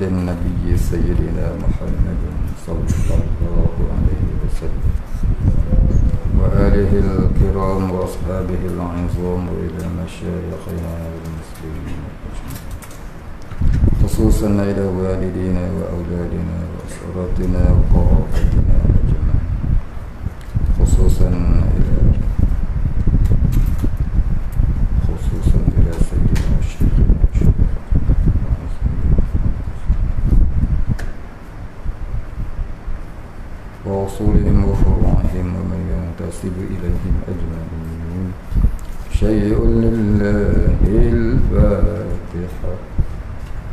النبي سيدنا محمد صلى الله عليه وسلم وآله الكرام وأصحابه العظام وإلى مشايخنا المسلمين خصوصا إلى والدينا وأولادنا وأسرتنا وقرابتنا أجمعين خصوصا إلى سيدنا الشيخنا ووصولهم وفروعهم ومن ينتسب إليهم أجمعين. شيء لله الفاتحة.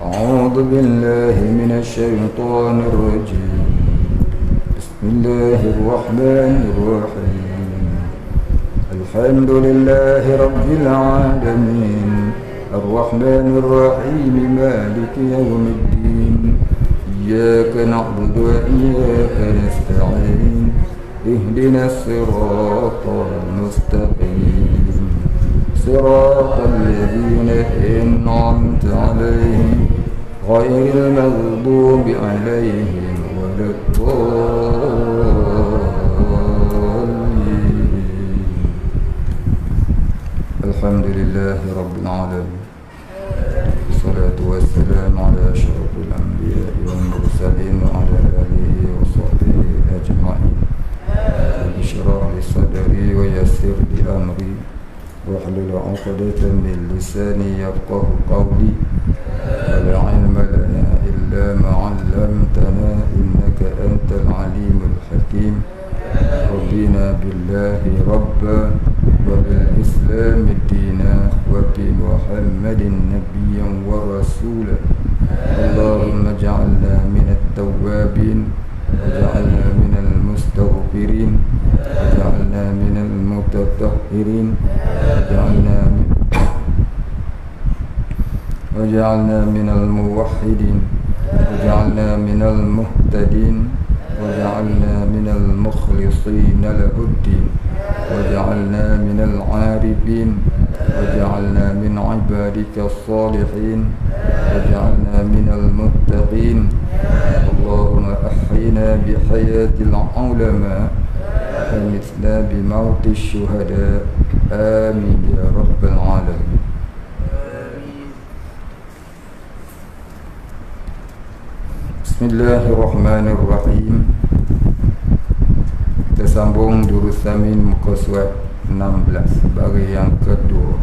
أعوذ بالله من الشيطان الرجيم. بسم الله الرحمن الرحيم. الحمد لله رب العالمين الرحمن الرحيم مالك يوم الدين إياك نعبد وإياك نستعين اهدنا الصراط المستقيم صراط الذين أنعمت عليهم غير المغضوب عليهم ولا الضالين. الحمد لله رب العالمين والصلاة والسلام على أشرف الأنبياء والمرسلين وعلى آله وصحبه أجمعين. رب اشرح لي صدري ويسر لي أمري واحلل عقدة من لساني يفقه قولي. ولا علم لنا إلا ما علمتنا إنك أنت العليم الحكيم. رضينا بالله ربا وبالإسلام دينا وبمحمد نبيا ورسولا. اللهم اجعلنا من التوابين واجعلنا من المستغفرين واجعلنا من المتطهرين واجعلنا من الموحدين واجعلنا من المهتدين واجعلنا من المخلصين له الدين واجعلنا من العارفين واجعلنا من عبادك الصالحين واجعلنا من المتقين. اللهم أحينا بحياة العلماء ومتنا بموت الشهداء. آمين يا رب العالمين. Bismillahirrahmanirrahim. Kita sambung Durus Samin muka surat 16 baris yang kedua.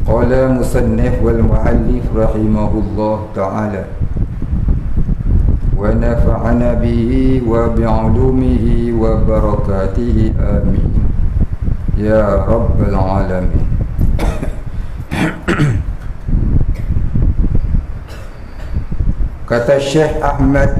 Qala musannif wal muallif rahimahullah ta'ala wa nafa'ana bihi wa bi'ulumihi wa barakatihi amin ya rabbal alamin. Kata Syekh Ahmad,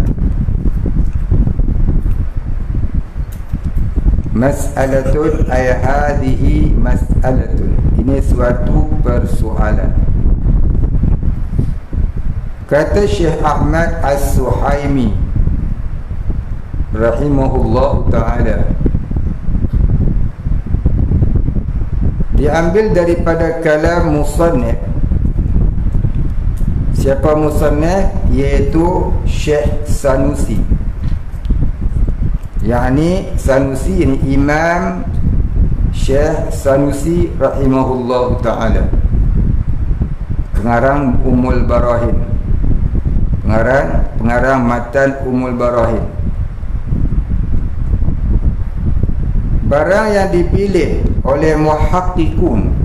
mas'alatun ay hadhihi mas'alatun, ini suatu persoalan. Kata Syekh Ahmad As-Suhaimi rahimahullah ta'ala, diambil daripada kalam musannif. Siapa musannif? Iaitu Syekh Sanusi. Yani Sanusi ini Imam Syekh Sanusi rahimahullah ta'ala, pengarang Ummul Barahin, pengarang matan Ummul Barahin. Barang yang dipilih oleh muhaqqiqun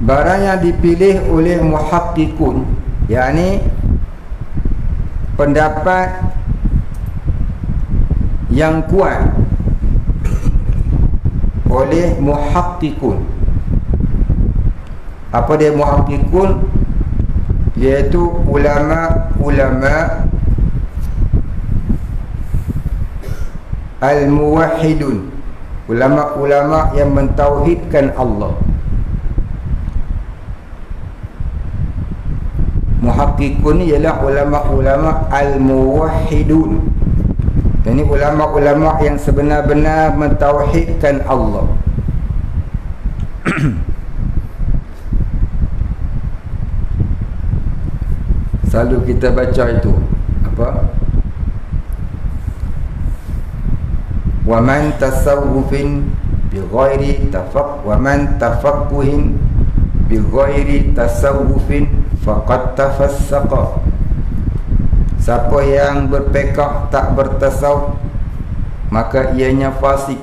barang yang dipilih oleh muhaqqiqun, yakni pendapat yang kuat oleh muhaqqiqun. Apa dia muhaqqiqun? Iaitu ulama-ulama al-muwahhidun, ulama-ulama yang mentauhidkan Allah. muhakkikun ni ialah ulama-ulama al-muwahhidun. Ini ulama-ulama yang sebenar-benar mentauhidkan Allah. Selalu kita baca itu apa? Wa man tasawwufin bi ghairi wa man tafaqquhin bi ghairi tasawwufin faqad tafassaqa. Siapa yang berpekak tak bertasawuf, maka ianya fasik.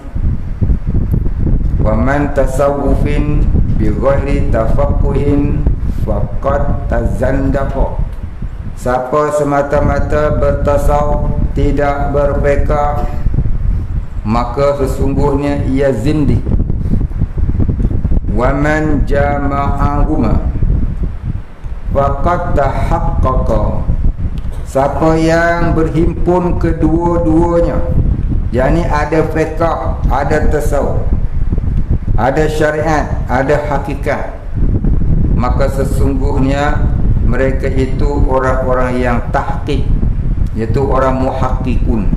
Wa man tasawwufin bi ghairi tafaqquhin faqad tazandaqa. Siapa semata-mata bertasawuf tidak berpekak, maka sesungguhnya ia zindik. Wa man jama'ahuma faqad tahaqqaqa. Siapa yang berhimpun kedua-duanya, yakni ada fiqh, ada tasawuf, ada syariat, ada hakikat, maka sesungguhnya mereka itu orang-orang yang tahqiq, iaitu orang muhakkikun,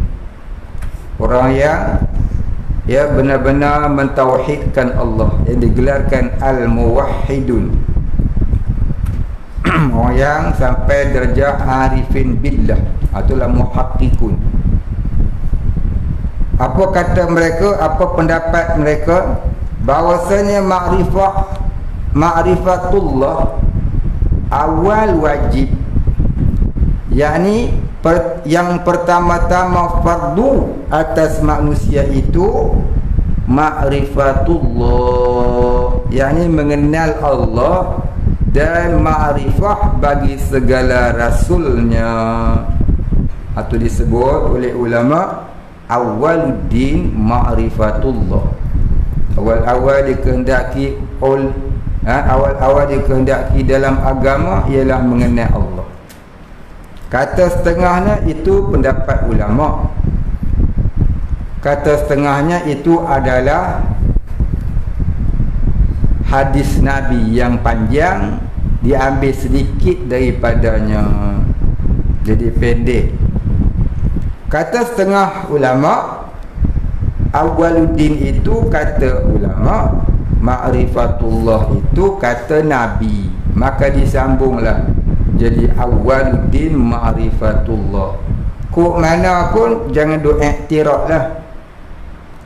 orang yang benar-benar mentauhidkan Allah, yang digelarkan al-muwahhidun. Orang yang sampai darjah arifin billah, itulah muhakkikun. Apa kata mereka, apa pendapat mereka? Bahawasanya ma'rifatullah awal wajib, yakni yang pertama-tama fardu atas manusia itu ma'rifatullah, yakni mengenal Allah, dan ma'rifah bagi segala rasulnya. Itu disebut oleh ulama awaluddin ma'rifatullah. Awal-awal dikehendaki awal-awal dikehendaki dalam agama ialah mengenal Allah. Kata setengahnya itu pendapat ulama. Kata setengahnya itu adalah hadis Nabi yang panjang, diambil sedikit daripadanya, jadi pendek. Kata setengah ulama, awaluddin itu kata ulama, ma'rifatullah itu kata Nabi, maka disambunglah jadi awaluddin ma'rifatullah. Kok mana pun jangan duk iktiraf lah.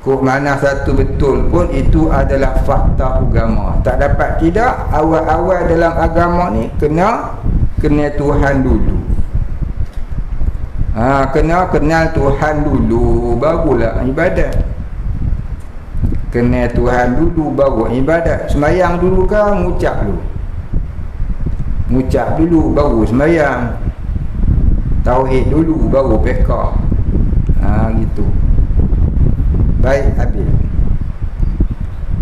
Kok mana satu betul pun itu adalah fakta agama. Tak dapat tidak, awal-awal dalam agama ni kena Tuhan dulu. Kena kenal Tuhan dulu, barulah ibadat. Kenal Tuhan dulu baru ibadat. Sembahyang dulu kan, ngucap dulu. Ngucap dulu baru sembahyang. Tauhid dulu baru fiqh. Gitu. Baik, habis.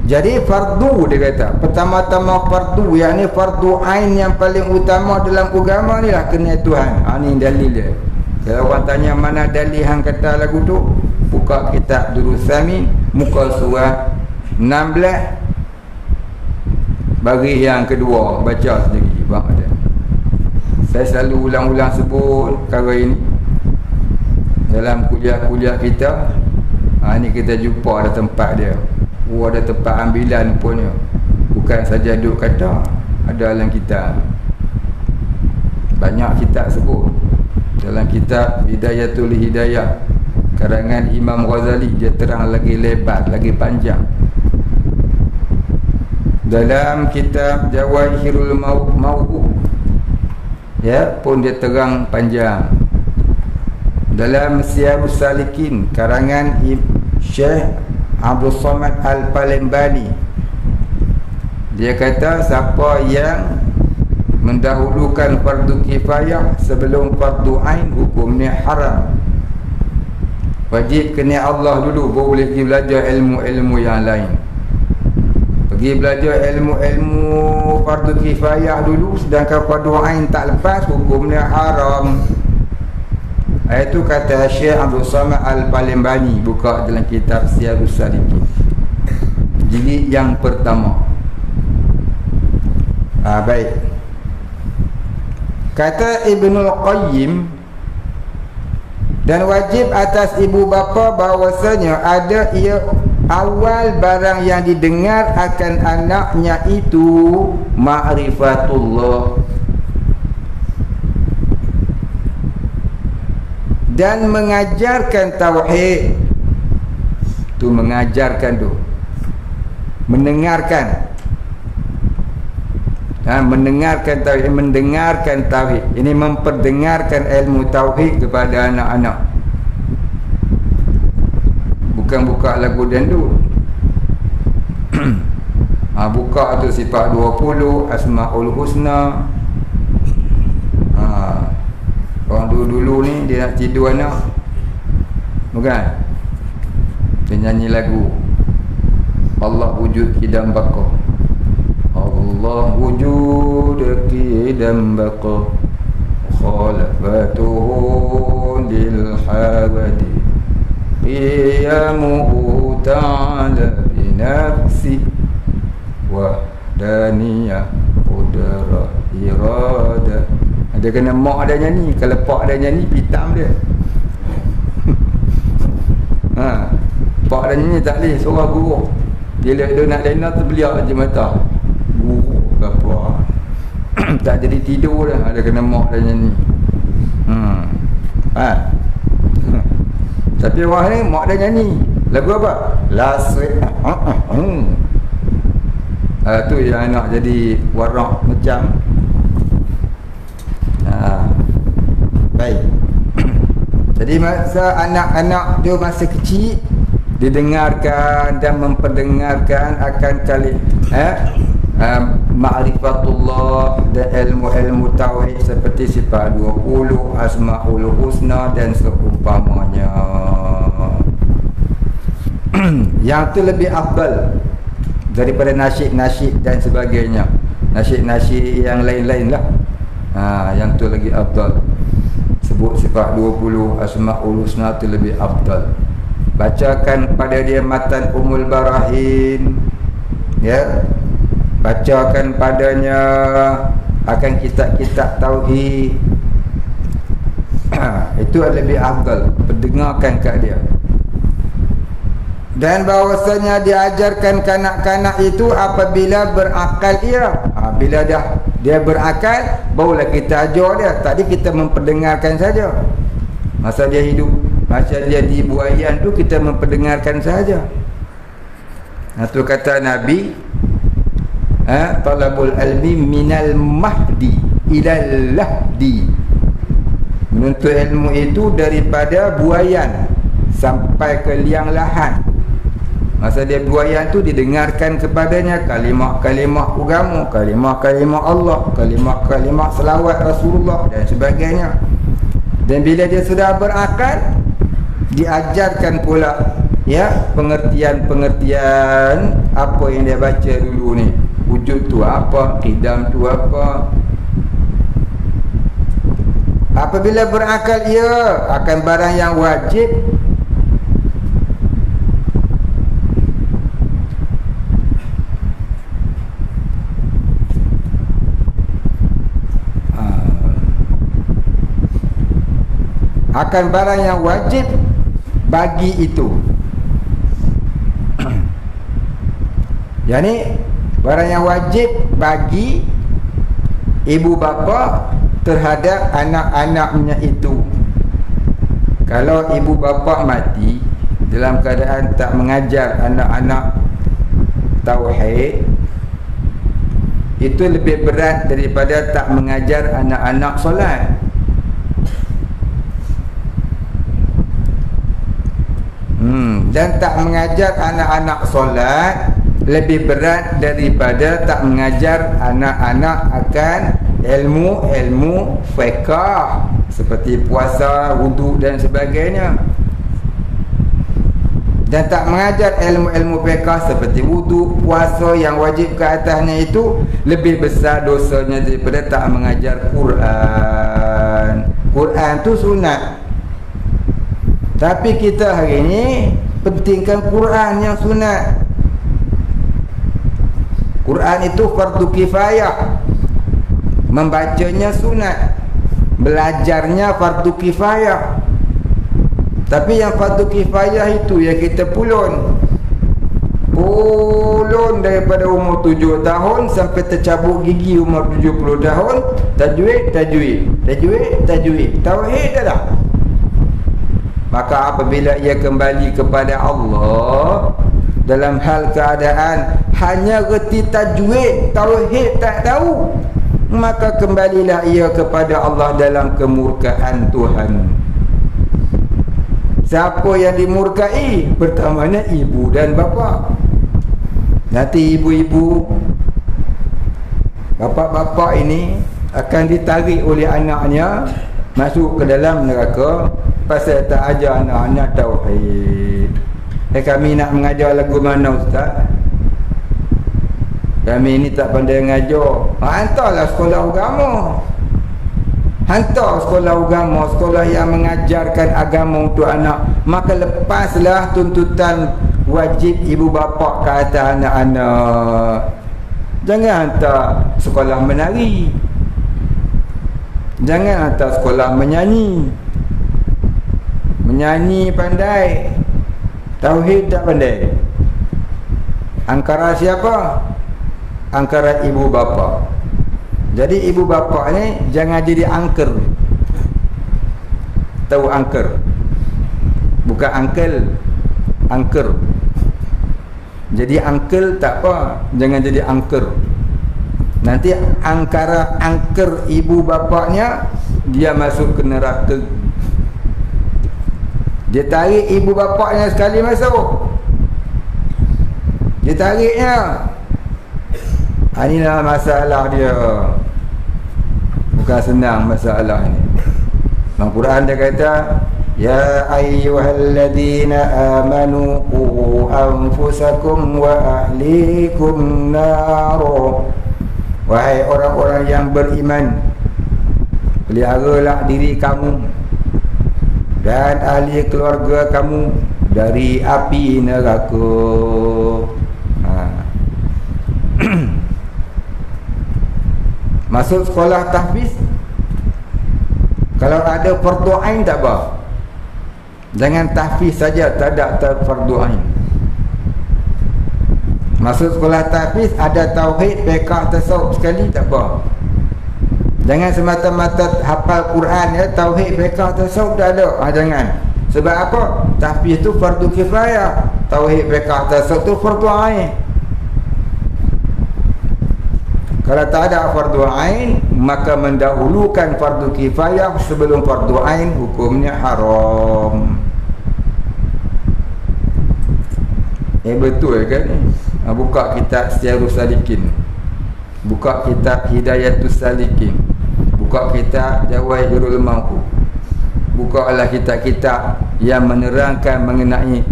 Jadi fardu dia kata, pertama-tama fardu, yakni fardu ain yang paling utama dalam agama ni lah kenal Tuhan. Ni dalil dia. Kalau orang tanya mana dalil hang kata lagu tu, buka kitab Durus Samin, muka surat 16 bagi yang kedua, baca sendiri bang ada. Saya selalu ulang-ulang sebut perkara ini dalam kuliah-kuliah kita. Ni kita jumpa ada tempat dia. Ada tempat ambilan pun dia. Bukan saja duk kata, ada dalam kitab. Banyak kitab sebut. Dalam kitab Hidayatul Hidayah karangan Imam Ghazali, dia terang lagi lebar, lagi panjang. Dalam kitab Jawahirul Maw'u pun dia terang panjang. Dalam Siyarus Salikin karangan Syekh Abdul Samad Al-Palembani, dia kata siapa yang mendahulukan fardu kifayah sebelum fardu ain, hukumnya haram. Wajib kena Allah dulu, baru boleh pergi belajar ilmu-ilmu yang lain. Pergi belajar ilmu-ilmu fardu kifayah dulu, sedangkan fardu ain tak lepas, hukumnya haram. Itu kata Syekh Abdul Samad Al-Palembani, buka dalam kitab Siyarus Salikin jilid yang pertama. Baik. Kata Ibnul Qayyim, dan wajib atas ibu bapa bahawasanya ada ia awal barang yang didengar akan anaknya itu ma'rifatullah, dan mengajarkan tauhid. Tu mengajarkan tu, mendengarkan. Mendengarkan tauhid, mendengarkan tauhid. Ini memperdengarkan ilmu tauhid kepada anak-anak. Bukan buka lagu dangdut. Buka tu sifat 20, Asmaul Husna. Orang dulu-dulu ni dia nak tidur anak, bukan? Dia nyanyi lagu Allah wujud hidam baqa, Allah wujud hidam baqa, khalafatuhu lil hawadi, qiyamuhu ta'ala binafsi, wahdaniyah qudrah iradah. Dia kena mak ada nyanyi. Kalau pak ada nyanyi, pitam dia. Pak ada nyanyi tak boleh, suara guru. Dia lihat dia nak lena, terbeliak je mata. Guru apa. Tak jadi tidur dah. Ada kena mak ada nyanyi. Tapi orang ni mak ada nyanyi. Lagu apa? Lasri. Tu yang anak jadi warak macam. Baik. Jadi masa anak-anak dia masa kecil, didengarkan dan memperdengarkan akan kali ma'rifatullah dan ilmu-ilmu tauhid seperti sifat 20, Asmaul Husna dan seumpamanya. Yang tu lebih afdal daripada nasyid-nasyid dan sebagainya. Nasyid-nasyid yang lain-lain lah. Yang tu lagi afdal. Sebut sifat 20, Asmaul Husna tu lebih afdal. Bacakan pada dia matan Ummul Barahin, ya. Bacakan padanya akan kitab-kitab tauhid. Itu lebih afdal. Pendengarkan kat dia. Dan bahawasanya diajarkan kanak-kanak itu apabila berakal ia. Bila dia berakal, barulah kita ajar dia. Tadi kita memperdengarkan saja. Masa dia hidup, masa dia di buayan tu, kita memperdengarkan saja. Itu kata Nabi, talabul ilmi minal mahdi ilal lahdi. Menuntut ilmu itu daripada buayan sampai ke liang lahat. Masa dia buayan tu, didengarkan kepadanya kalimah-kalimah agama, kalimah-kalimah Allah, kalimah-kalimah selawat Rasulullah dan sebagainya. Dan bila dia sudah berakal, diajarkan pula, ya, pengertian-pengertian apa yang dia baca dulu ni. Wujud tu apa, qidam tu apa. Apabila berakal ia akan barang yang wajib, akan barang yang wajib bagi itu. Yani barang yang wajib bagi ibu bapa terhadap anak-anaknya itu. Kalau ibu bapa mati dalam keadaan tak mengajar anak-anak tauhid, itu lebih berat daripada tak mengajar anak-anak solat. Dan tak mengajar anak-anak solat lebih berat daripada tak mengajar anak-anak akan ilmu-ilmu fiqh seperti puasa, wuduk dan sebagainya. Dan tak mengajar ilmu-ilmu fiqh seperti wuduk, puasa yang wajib ke atasnya itu lebih besar dosanya daripada tak mengajar Quran. Quran tu sunat. Tapi kita hari ini pentingkan Quran yang sunat. Quran itu fardu kifayah, membacanya sunat. belajarnya fardu kifayah. Tapi yang fardu kifayah itu yang kita pulun daripada umur 7 tahun sampai tercabut gigi umur 70 tahun, tajwid, tauhid dah. Maka apabila ia kembali kepada Allah dalam hal keadaan hanya reti tajwid, tauhid tak tahu, maka kembalilah ia kepada Allah dalam kemurkaan Tuhan. Siapa yang dimurkai? Pertamanya ibu dan bapa. Nanti ibu-ibu, bapa-bapa ini akan ditarik oleh anaknya masuk ke dalam neraka pasal tak ajar anak-anak tauhid. Kami nak mengajar lagu mana ustaz? Kami ni tak pandai mengajar. Hantarlah sekolah agama. Hantar sekolah agama, sekolah yang mengajarkan agama untuk anak. Maka lepaslah tuntutan wajib ibu bapa ke atas anak-anak. Jangan hantar sekolah menari, jangan hantar sekolah menyanyi. Menyanyi pandai, tauhid tak pandai. Angkara siapa? Angkara ibu bapa. Jadi ibu bapa ni jangan jadi angker. Tahu angker? Bukan angkel, angker. Jadi angkel tak apa, jangan jadi angker. Nanti angkara angker ibu bapaknya, dia masuk ke neraka. Dia tarik ibu bapaknya sekali masuk. Dia tariknya. Inilah masalah dia. Bukan senang masalah ni. Dalam Quran dia kata, ya ayyuhalladzina amanu qu anfusakum wa ahlikum naro. Wahai orang-orang yang beriman, peliharalah diri kamu dan ahli keluarga kamu dari api neraka. Masuk sekolah tahfiz, kalau ada fardu ain tak apa. Jangan tahfiz saja, tak ada fardu ain. Masuk sekolah tahfiz, ada tauhid, fiqh, tasawuf sekali tak apa. Jangan semata-mata hafal Quran ya, tauhid, fiqh, tasawuf dah ada. Jangan. Sebab apa? Tahfiz tu fardu kifayah, tauhid, fiqh, tasawuf tu fardu ain. Kalau tak ada fardu ain, maka mendahulukan fardu kifayah sebelum fardu ain hukumnya haram. Betul kan? Buka kitab Syiarus Salikin, buka kitab Hidayatus Salikin, buka kitab Jawaahirul Ma'qul, bukalah kitab-kitab yang menerangkan mengenai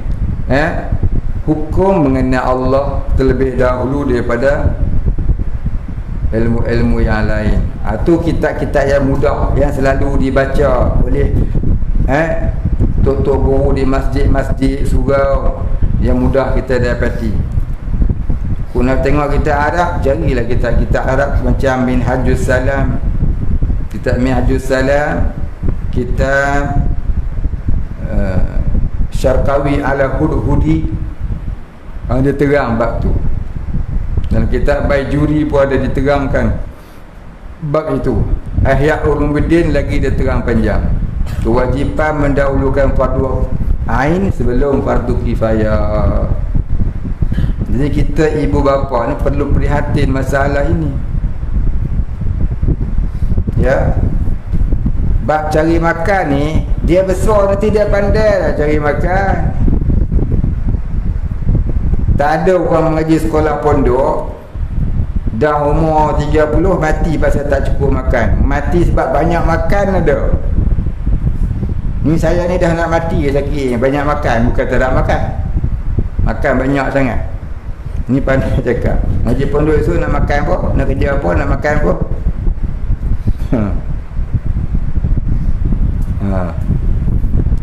hukum mengenai Allah terlebih dahulu daripada ilmu-ilmu yang lain. Itu kitab-kitab yang mudah, yang selalu dibaca oleh tok-tok guru di masjid-masjid surau, yang mudah kita dapati. Kalau nak tengok kitab Arab, carilah kitab-kitab Arab macam Minhajus Salam, kitab Minhajus Salam, kitab Syarqawi ala Hudhudi, dia terang bab tu. Dan kitab Baijuri pun ada diterangkan bab itu. Ihya Ulumuddin lagi dia terang panjang. Kewajipan mendahulukan fardu ain sebelum fardu kifayah. Jadi kita ibu bapa ni perlu prihatin masalah ini. Ya. Bab cari makan ni, dia besar nanti dia pandai lah cari makan. Tak ada orang mengaji sekolah pondok dah umur 30 mati pasal tak cukup makan. Mati sebab banyak makan ada. Ni saya ni dah nak mati sakit, banyak makan, bukan tak nak makan. Makan banyak sangat. Ni pandai cakap. Ngaji pondok esok nak makan apa? Nak kerja apa? Nak makan apa?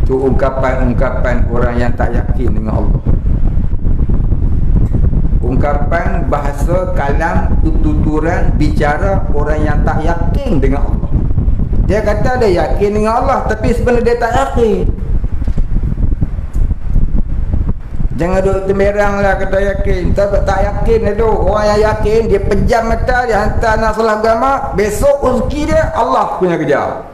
Tu ungkapan-ungkapan orang yang tak yakin dengan Allah. Ungkapan, bahasa, kalam, tuturan, bicara orang yang tak yakin dengan Allah. Dia kata dia yakin dengan Allah, tapi sebenarnya dia tak yakin. Jangan duduk temerang lah kata yakin. Tak yakin itu. Orang yang yakin, dia pejam mata, dia hantar anak salah agama, besok rezeki dia Allah punya kejar.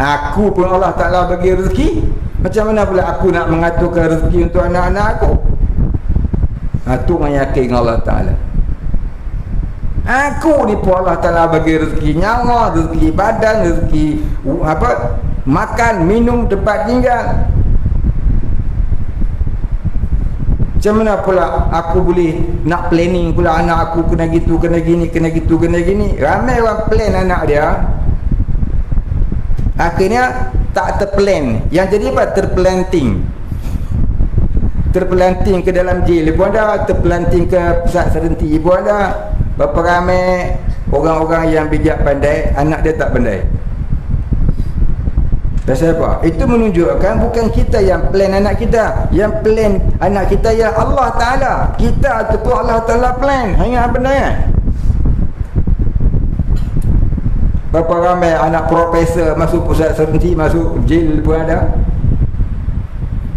Aku pun Allah Ta'ala bagi rezeki, macam mana pula aku nak mengaturkan rezeki untuk anak-anak aku? Itu orang yakin dengan Allah Ta'ala. Aku ni pun Allah Ta'ala bagi rezeki nyawa, rezeki badan, rezeki makan, minum, tempat tinggal. Macam mana pula aku boleh nak planning pula anak aku kena gitu, kena gini, kena gitu, kena gini. Ramai orang plan anak dia, akhirnya tak terplan. Yang jadi apa? Terplanting ke dalam jail pun ada, terplanting ke pusat serenti pun ada. Berapa ramai orang-orang yang bijak pandai, anak dia tak pandai. Pasal apa? Itu menunjukkan bukan kita yang plan anak kita. Yang plan anak kita ya Allah Ta'ala. Kita tu pun Allah Ta'ala plan. Hanya benda ya. Berapa ramai anak profesor masuk pusat serenti, masuk jail pun ada.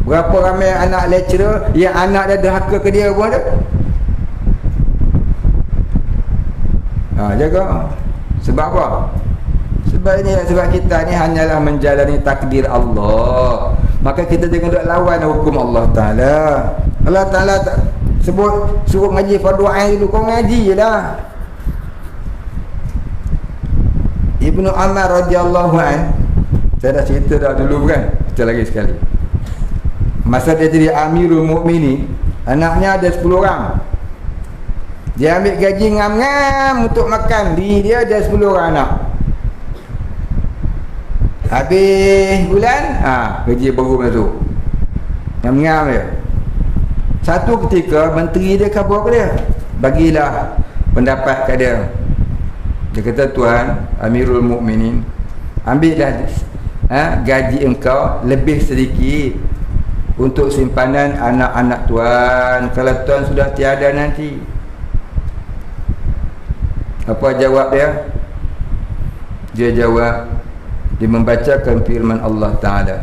Berapa ramai anak lecturer yang anak dia derhaka ke dia pun ada. Jaga. Sebab apa? Sebab kita ni hanyalah menjalani takdir Allah. Maka kita jangan duk lawan hukum Allah Ta'ala. Allah Ta'ala sebut suruh ngaji fardu ain dulu, kau ngaji je dah. Ibnu Umar radhiyallahu an, saya dah cerita dah dulu kan, cerita lagi sekali. Masa dia jadi Amirul Mukminin, anaknya ada 10 orang. Dia ambil gaji ngam-ngam untuk makan. Dia ada 10 orang anak. Habis bulan, gaji baru masuk. Ngam-ngam dia. Satu ketika menteri dia khabar ke dia, bagilah pendapat kat dia. Dia kata, Tuan Amirul Mukminin, ambillah gaji engkau lebih sedikit untuk simpanan anak-anak Tuan kalau Tuan sudah tiada nanti. Apa jawab dia? Dia jawab, dia membacakan firman Allah Ta'ala,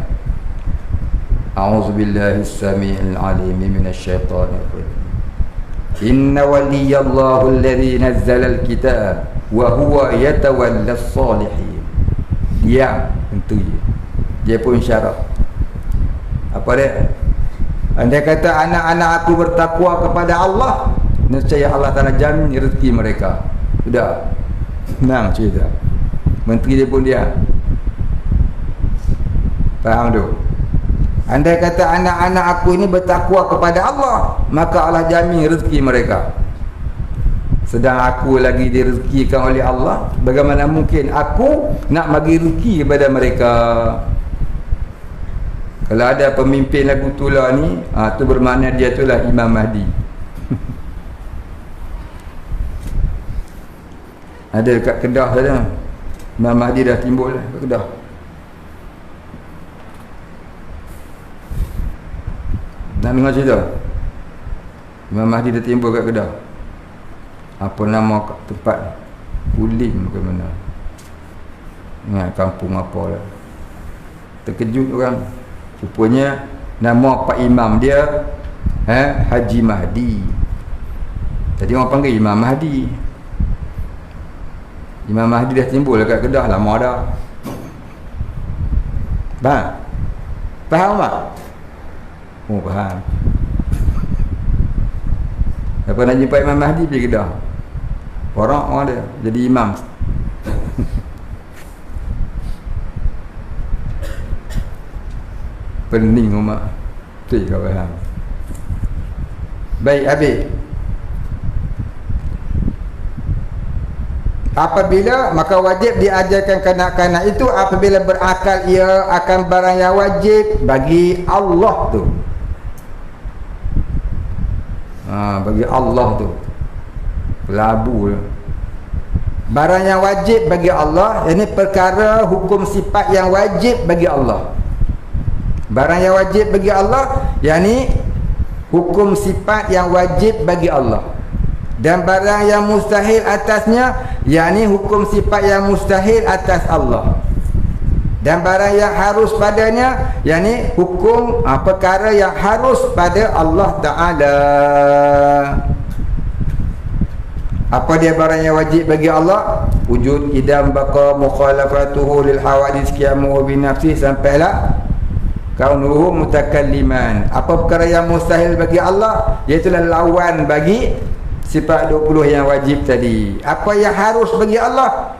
A'udzubillahi as-sami'il 'alim minasyaitonir rajim. Inna waliyallahu alladhi nazzala al-kitab wa huwa yatawalla as-salihin. Dia menteri, dia pun syarat. Apa dia? Andai kata anak-anak aku bertakwa kepada Allah, nescaya Allah Ta'ala jamin rezeki mereka. Sudah senang cerita. Menteri dia pun dia. Faham tu? Andai kata anak-anak aku ini bertakwa kepada Allah, maka Allah jamin rezeki mereka. Sedang aku lagi direzekikan oleh Allah, bagaimana mungkin aku nak bagi rezeki kepada mereka? Kalau ada pemimpin lagu tula ni, tu bermakna dia itulah Imam Mahdi. Ada dekat Kedah saja. Imam Mahdi dah timbul dekat Kedah. Nak dengar cerita? Imam Mahdi dah timbul kat Kedah. Apa nama tempat? Kulim ke mana? Ingat kampung apa lah. Terkejut orang. Rupanya nama Pak Imam dia Haji Mahdi. Jadi orang panggil Imam Mahdi. Imam Mahdi dah timbul dekat Kedah lama dah. Faham tak? Oh, faham. Siapa nak jumpa Imam Mahdi pergi Kedah. Orang dia jadi imam. Pening umat. Tu kau faham. Baik, habis. Apabila, maka wajib diajarkan kanak-kanak itu apabila berakal ia akan barang yang wajib bagi Allah tu. Bagi Allah tu labu. Barang yang wajib bagi Allah, ini perkara hukum sifat yang wajib bagi Allah. Barang yang wajib bagi Allah, yakni hukum sifat yang wajib bagi Allah. Dan barang yang mustahil atasnya, yakni hukum sifat yang mustahil atas Allah. Dan barang yang harus padanya, yakni hukum perkara yang harus pada Allah Ta'ala. Apa dia barang yang wajib bagi Allah? Wujud, idam, baqa, mukhalafatuhu lil hawadis, qiyamuhu bin nafsi, sampailah kaunuhu mutakalliman. Apa perkara yang mustahil bagi Allah? Iaitulah lawan bagi sifat 20 yang wajib tadi. Apa yang harus bagi Allah?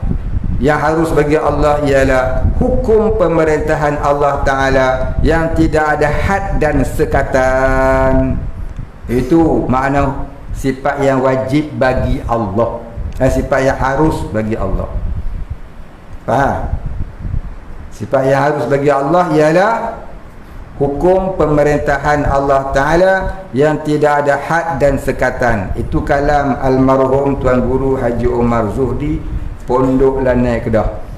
Yang harus bagi Allah ialah hukum pemerintahan Allah Ta'ala yang tidak ada had dan sekatan. Itu makna sifat yang wajib bagi Allah, sifat yang harus bagi Allah. Faham? Sifat yang harus bagi Allah ialah hukum pemerintahan Allah Ta'ala yang tidak ada had dan sekatan. Itu kalam almarhum Tuan Guru Haji Omar Zuhdi, Pondok Lanai, Kedah.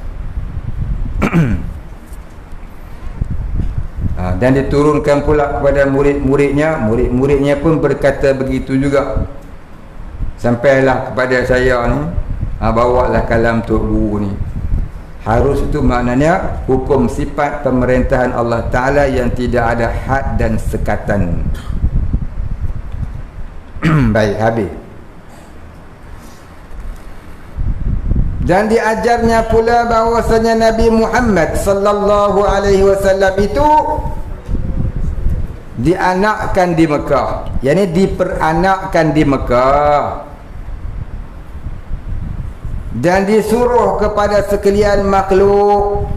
Dan diturunkan pula kepada murid-muridnya. Murid-muridnya pun berkata begitu juga. Sampailah kepada saya ni, bawalah kalam Tok Guru ni. Harus itu maknanya hukum sifat pemerintahan Allah Ta'ala yang tidak ada had dan sekatan. Baik, habis. Dan diajarnya pula bahawasanya Nabi Muhammad sallallahu alaihi wasallam itu dianakkan di Mekah, yakni diperanakkan di Mekah, dan disuruh kepada sekalian makhluk.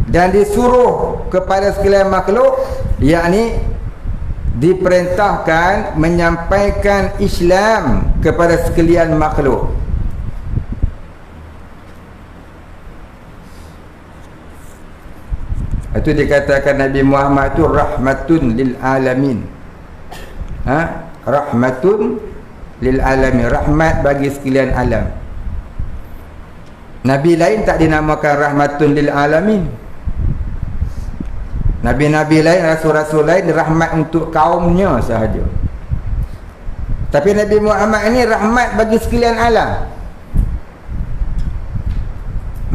Dan disuruh kepada sekalian makhluk, yakni diperintahkan menyampaikan Islam kepada sekalian makhluk. Itu dikatakan Nabi Muhammad itu rahmatun lil alamin. Rahmatun lil alamin, rahmat bagi sekalian alam. Nabi lain tak dinamakan rahmatun lil alamin. Nabi-nabi lain, rasul-rasul lain rahmat untuk kaumnya sahaja. Tapi Nabi Muhammad ini rahmat bagi sekalian alam.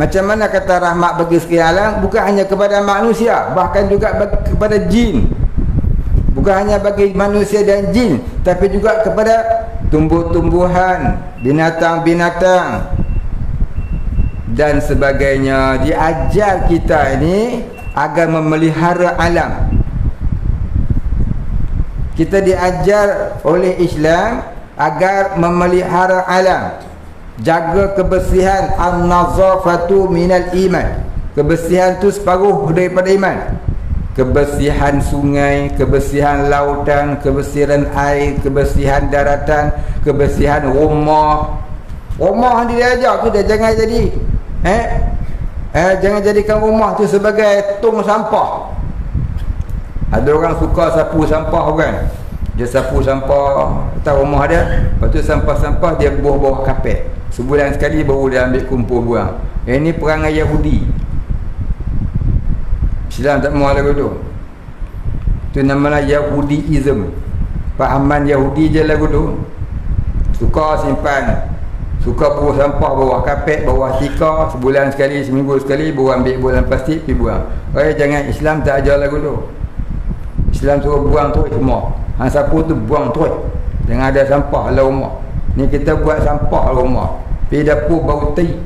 Macam mana kata rahmat bagi sekalian alam? Bukan hanya kepada manusia, bahkan juga kepada jin. Bukan hanya bagi manusia dan jin, tapi juga kepada tumbuh-tumbuhan, binatang-binatang dan sebagainya. Diajar kita ini agar memelihara alam. Kita diajar oleh Islam agar memelihara alam, jaga kebersihan. An-nazafatu minal iman. Kebersihan tu separuh daripada iman. Kebersihan sungai, kebersihan lautan, kebersihan air, kebersihan daratan, kebersihan rumah. Rumah ni dia ajar kita jangan jadi jangan jadikan rumah tu sebagai tong sampah. Ada orang suka sapu sampah kan. Dia sapu sampah atas rumah dia, lepas tu sampah-sampah dia buang bawah kapet. Sebulan sekali baru dia ambil kumpul buang. Ini perangai Yahudi. Islam tak mahu lagu tu. Tu namanya Yahudiism. Fahaman Yahudi je lagu tu. Suka simpan, suka buang sampah bawah kapet, bawah tika. Sebulan sekali, seminggu sekali baru ambil bolan plastik pergi buang. Jangan, Islam tak ajar lagu tu. Islam suruh buang terus semua. Hang sapu tu buang terus. Jangan ada sampah dalam rumah. Ni kita buat sampah dalam rumah. Pergi dapur bau teh.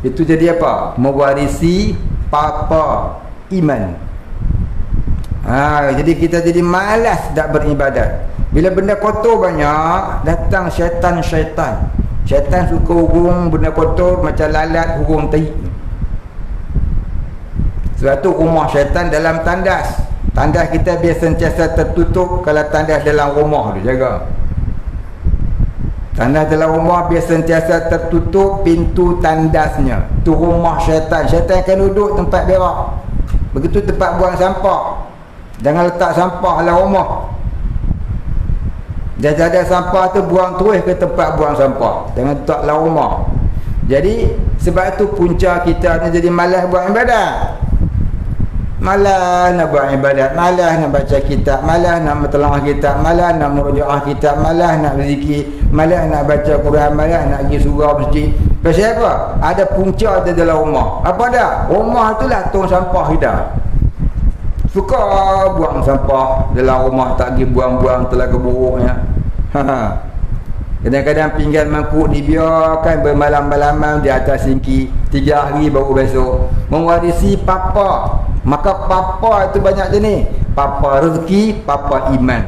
Itu jadi apa? Mewarisi papa iman. Jadi kita jadi malas tak beribadat. Bila benda kotor banyak, datang syaitan-syaitan. Syaitan suka hurung benda kotor macam lalat hurung tai. Sebab tu rumah syaitan dalam tandas. Tandas kita biar sentiasa tertutup. Kalau tandas dalam rumah tu jaga. Tandas dalam rumah biar sentiasa tertutup pintu tandasnya. Tu rumah syaitan. Syaitan akan duduk tempat berak. Begitu tempat buang sampah. Jangan letak sampah dalam rumah. Dia ada sampah tu buang terus ke tempat buang sampah. Jangan letak dalam rumah. Jadi sebab tu punca kita ni jadi malas buat ibadat. Malah nak buat ibadat, malah nak baca kitab, malah nak mentelangah kitab, malah nak merujuah kitab, malah nak berzikir, malah nak baca Quran, malah nak pergi surau masjid. Pasal apa? Ada punca di dalam rumah. Apa dah? Rumah tu lah tong sampah kita. Suka buang sampah dalam rumah, tak pergi buang-buang telaga buruknya. Kadang-kadang pinggan mangkuk dibiarkan bermalam-malaman di atas singki, 3 hari baru besok. Mewarisi papa. Maka papa itu banyak jenis. Papa rezeki, papa iman.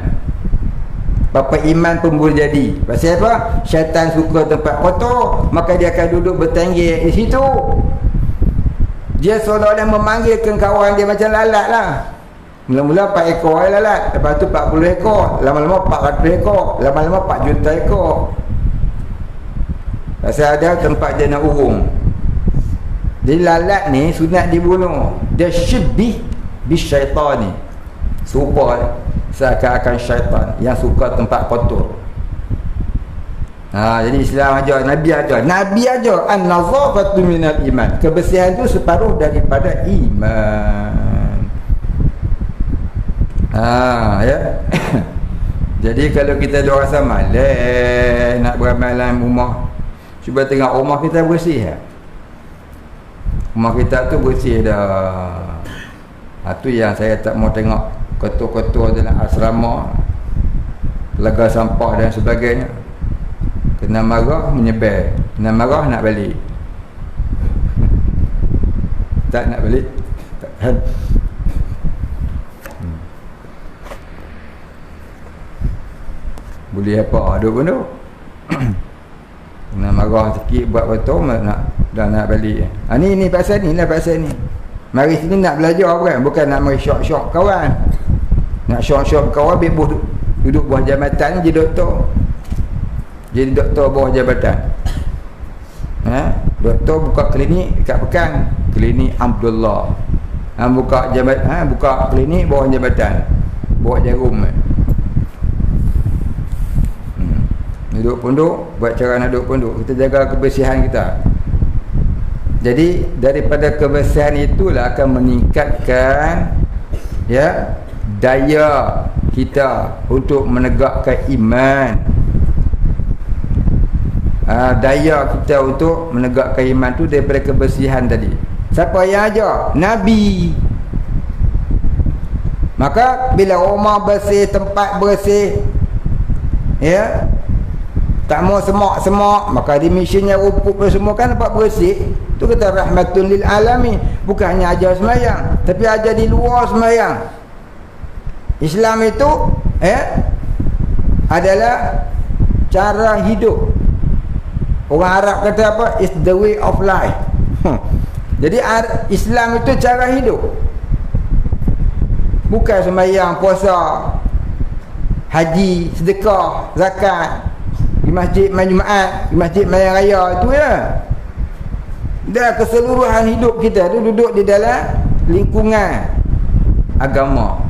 Papa iman pun boleh jadi. Pasal apa? Syaitan suka tempat kotor, maka dia akan duduk bertenggek di situ. Dia seolah-olah memanggilkan kawan dia macam lalat lah. Mula-mula 4 ekor lalat, lepas tu 40 ekor, lama-lama 400 ekor, lama-lama 4 juta ekor. Pasal ada tempat dia nak urung. Jadi lalat ni sunat dibunuh. Dia syibih bisyaitan ni, serupa seakan-akan syaitan yang suka tempat kotor. Jadi Islam ajar, Nabi ajar an-nazafatu minal iman. Kebersihan tu separuh daripada iman. Ya. Jadi kalau kita ada rasa malas nak beramalan rumah, cuba tengok rumah kita bersih ya? Rumah kita tu bersih dah. Tu yang saya tak mau tengok kotor-kotor dalam asrama, lega sampah dan sebagainya. Kena marah menyebar, kena marah nak balik. Tak nak balik. Boleh apa duk pun duk. Kena marah sikit buat betul nak dah nak balik. Ni pasal ni lah, pasal ni. Mari sini nak belajar bukan nak mari syok-syok kawan. Nak syok-syok kawan bebus duduk bawah jabatan jadi doktor. Jadi doktor bawah jabatan. Doktor buka klinik dekat Pekan, klinik Abdullah. Buka jabatan, buka klinik bawah jabatan. Bawah Jarum. Duduk pondok, buat cara nak duduk pondok. Kita jaga kebersihan kita. Jadi daripada kebersihan itulah akan meningkatkan daya kita untuk menegakkan iman. Daya kita untuk menegakkan iman tu daripada kebersihan tadi. Siapa yang ajar? Nabi. Maka bila rumah bersih, tempat bersih, tak mau semak-semak, maka di misinya rumput semua kan dapat bersih. Tu kata rahmatun lil alamin. Bukan hanya ajar semayang, tapi ajar di luar semayang. Islam itu adalah cara hidup. Orang Arab kata apa? It's the way of life. Jadi Islam itu cara hidup. Bukan semayang, puasa, haji, sedekah, zakat, di masjid main Jumaat, di masjid main raya, itu ya. Dah keseluruhan hidup kita tu duduk di dalam lingkungan agama.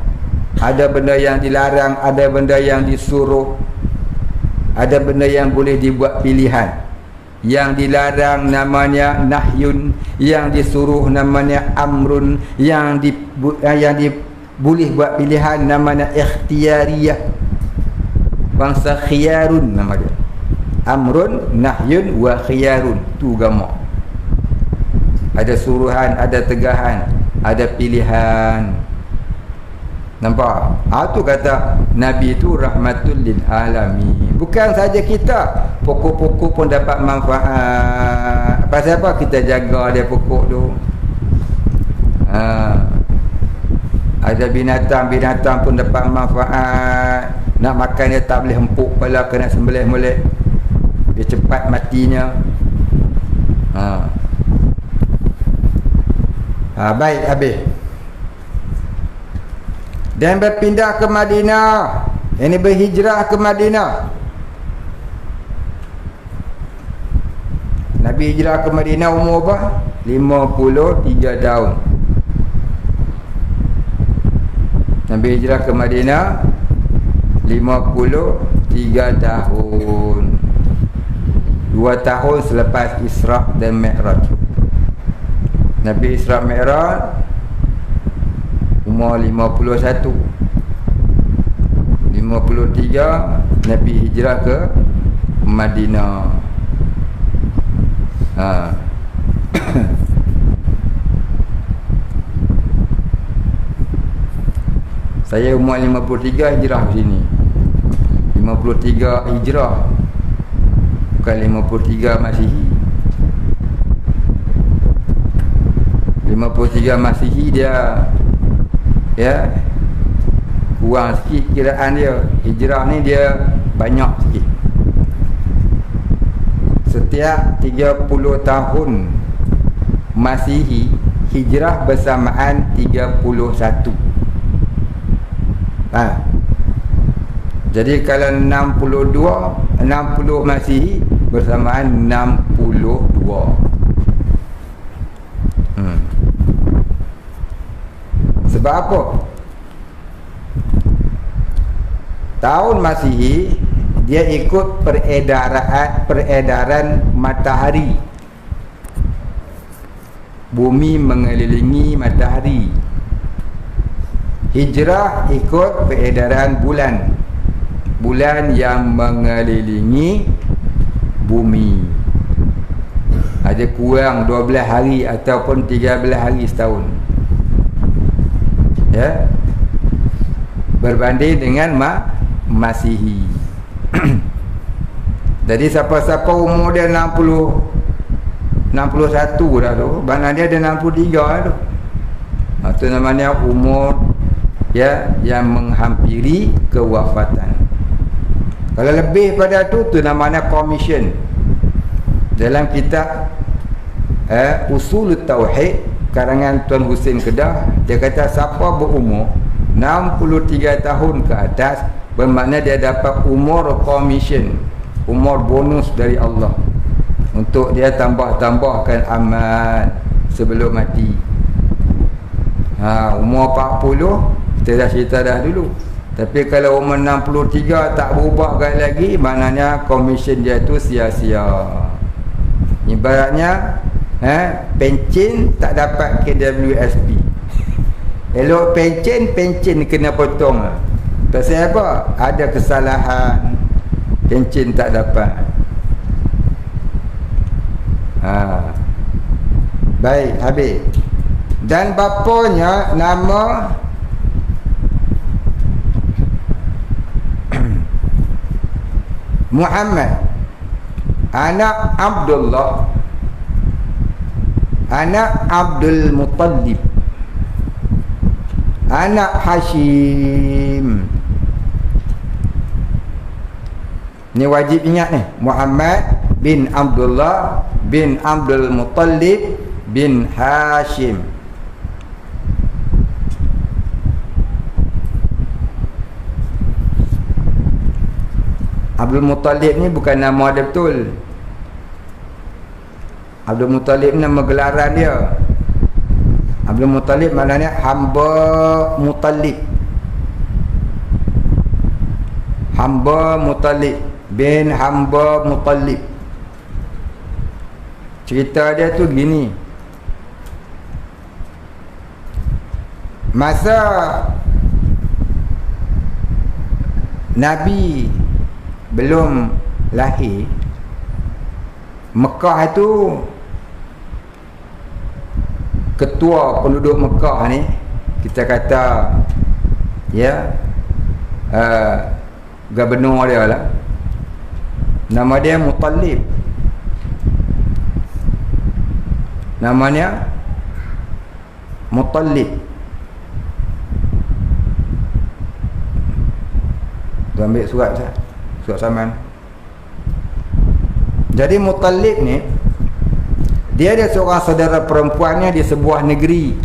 Ada benda yang dilarang, ada benda yang disuruh, ada benda yang boleh dibuat pilihan. Yang dilarang namanya nahyun, yang disuruh namanya amrun, yang boleh buat pilihan namanya ikhtiyariyah. Bangsa khiyarun nama dia. Amrun, nahyun wa khiyarun. Tu agama. Ada suruhan, ada tegahan, ada pilihan. Nampak? Tu kata Nabi itu rahmatul lil alamin. Bukan saja kita, pokok-pokok pun dapat manfaat. Pasal apa? Kita jaga dia pokok tu. Ada binatang-binatang pun dapat manfaat. Nak makan dia tak boleh empuk kepala, kena sembelih molek. Dia cepat matinya. Baik, habis. Dan berpindah ke Madinah. Ini berhijrah ke Madinah. Nabi hijrah ke Madinah umur apa? 53 tahun. Nabi hijrah ke Madinah 53 tahun. 2 tahun selepas Isra' dan Mi'raj. Nabi Isra' Mi'raj umur 51. 53 Nabi hijrah ke Madinah. Saya umur 53 hijrah ke sini. 53 hijrah, bukan 53 Masihi. 53 Masihi dia ya kurang sikit kiraan dia. Hijrah ni dia banyak sikit. Setiap 30 tahun Masihi, hijrah bersamaan 31. Jadi kalau 60 Masihi bersamaan 62. Sebab apa? Tahun Masihi dia ikut peredaran matahari. Bumi mengelilingi matahari. Hijrah ikut peredaran bulan. Bulan yang mengelilingi bumi. Ada kurang 12 hari ataupun 13 hari setahun. Ya. Berbanding dengan Masihi. Jadi siapa-siapa umur dia 61 dah tu, mana dia ada 63 tu. Itu namanya umur ya yang menghampiri kewafatan. Kalau lebih pada tu namanya commission. Dalam kitab Usul Tauhid karangan Tuan Husin Kedah, dia kata siapa berumur 63 tahun ke atas, bermakna dia dapat umur commission, umur bonus dari Allah untuk dia tambah-tambahkan amal sebelum mati. Umur 40 kita dah cerita dah dulu. Tapi kalau umur 63 tak berubah lagi, maknanya komisen dia tu sia-sia. Ibaratnya pencen tak dapat KWSP. Elok pencen kena potong. Pasal apa? Ada kesalahan, pencen tak dapat. Baik, habis. Dan bapanya nama Muhammad, anak Abdullah, anak Abdul Muttalib, anak Hashim. Ni wajib ingat ni. Muhammad bin Abdullah bin Abdul Muttalib bin Hashim. Abdul Muttalib ni bukan nama dia betul. Abdul Muttalib ni nama gelaran dia. Abdul Muttalib maknanya hamba Muttalib. Hamba Muttalib bin hamba Muttalib. Cerita dia tu gini. Masa Nabi belum lahir, Mekah itu ketua penduduk Mekah ni, kita kata ya gubernur dia lah, nama dia Muttalib. Namanya Muttalib. Tu ambil surat saman. Jadi Muttalib ni dia ada seorang saudara perempuannya di sebuah negeri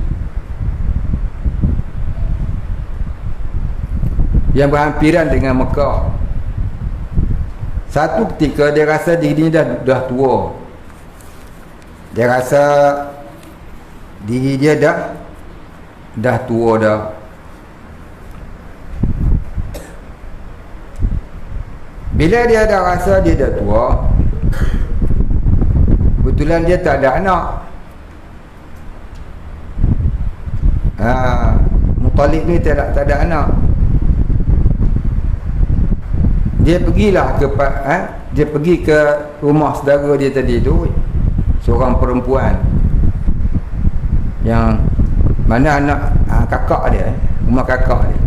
yang berhampiran dengan Mekah. Satu ketika dia rasa diri dah tua. Dia rasa diri dia dah tua dah. Bila dia dah rasa dia dah tua, kebetulan dia tak ada anak. Muttalib ni tak ada anak. Dia pergilah dia pergi ke rumah saudara dia tadi tu, seorang perempuan yang mana anak kakak dia, rumah kakak dia.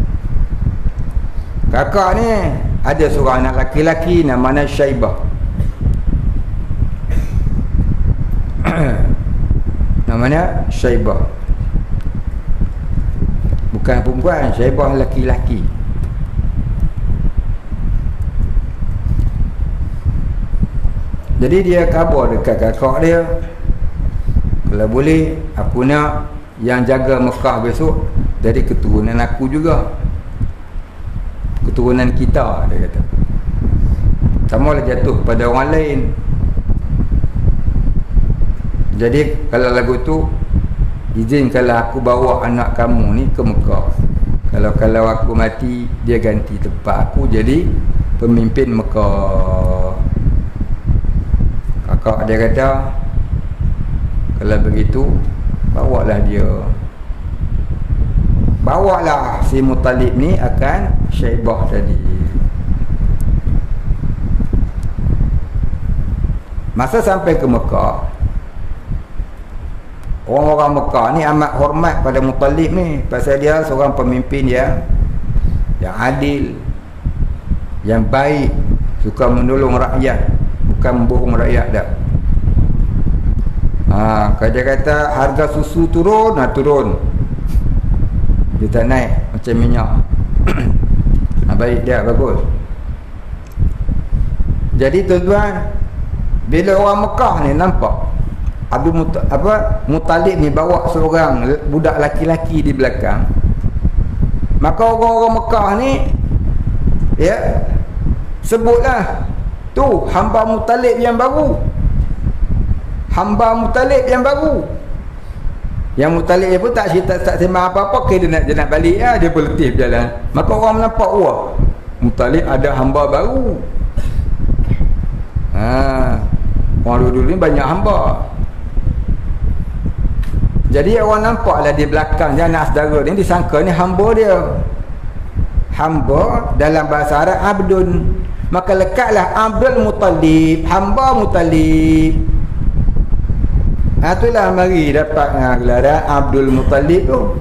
Kakak ni ada seorang anak laki-laki namanya Syaibah. Namanya Syaibah. Bukan perempuan, Syaibah laki-laki. Jadi dia khabar dekat kakak dia, kalau boleh aku nak yang jaga Mekah besok dari keturunan aku juga, keturunan kita, dia kata. Sama lah jatuh pada orang lain. Jadi kalau lagu tu, izinkanlah aku bawa anak kamu ni ke Mekah. Kalau aku mati, dia ganti tempat aku jadi pemimpin Mekah. Kakak dia kata, kalau begitu bawalah dia, bawalah si Muttalib ni akan Syaibah tadi. Masa sampai ke Mekah, orang-orang Mekah ni amat hormat pada Muttalib ni, pasal dia seorang pemimpin yang adil, yang baik, suka menolong rakyat, bukan membohong rakyat dah. Kalau dia kata harga susu turun, turun. Dia tak naik macam minyak. Baik dia, bagus. Jadi tuan-tuan, bila orang Mekah ni nampak Muttalib ni bawa seorang budak laki-laki di belakang, maka orang-orang Mekah ni sebutlah tu hamba Muttalib yang baru. Hamba Muttalib yang baru. Yang Muttalib dia pun tak sembang apa-apa, dia nak balik lah, dia pun letih berjalan. Maka orang nampak, wah, Muttalib ada hamba baru. Orang dulu ni banyak hamba. Jadi orang nampaklah di belakang dia anak saudara ni, disangka ni hamba dia. Hamba dalam bahasa Arab abdun. Maka lekatlah Abdul Muttalib, hamba Muttalib. Itulah mari dapat gelaran Abdul Muttalib tu,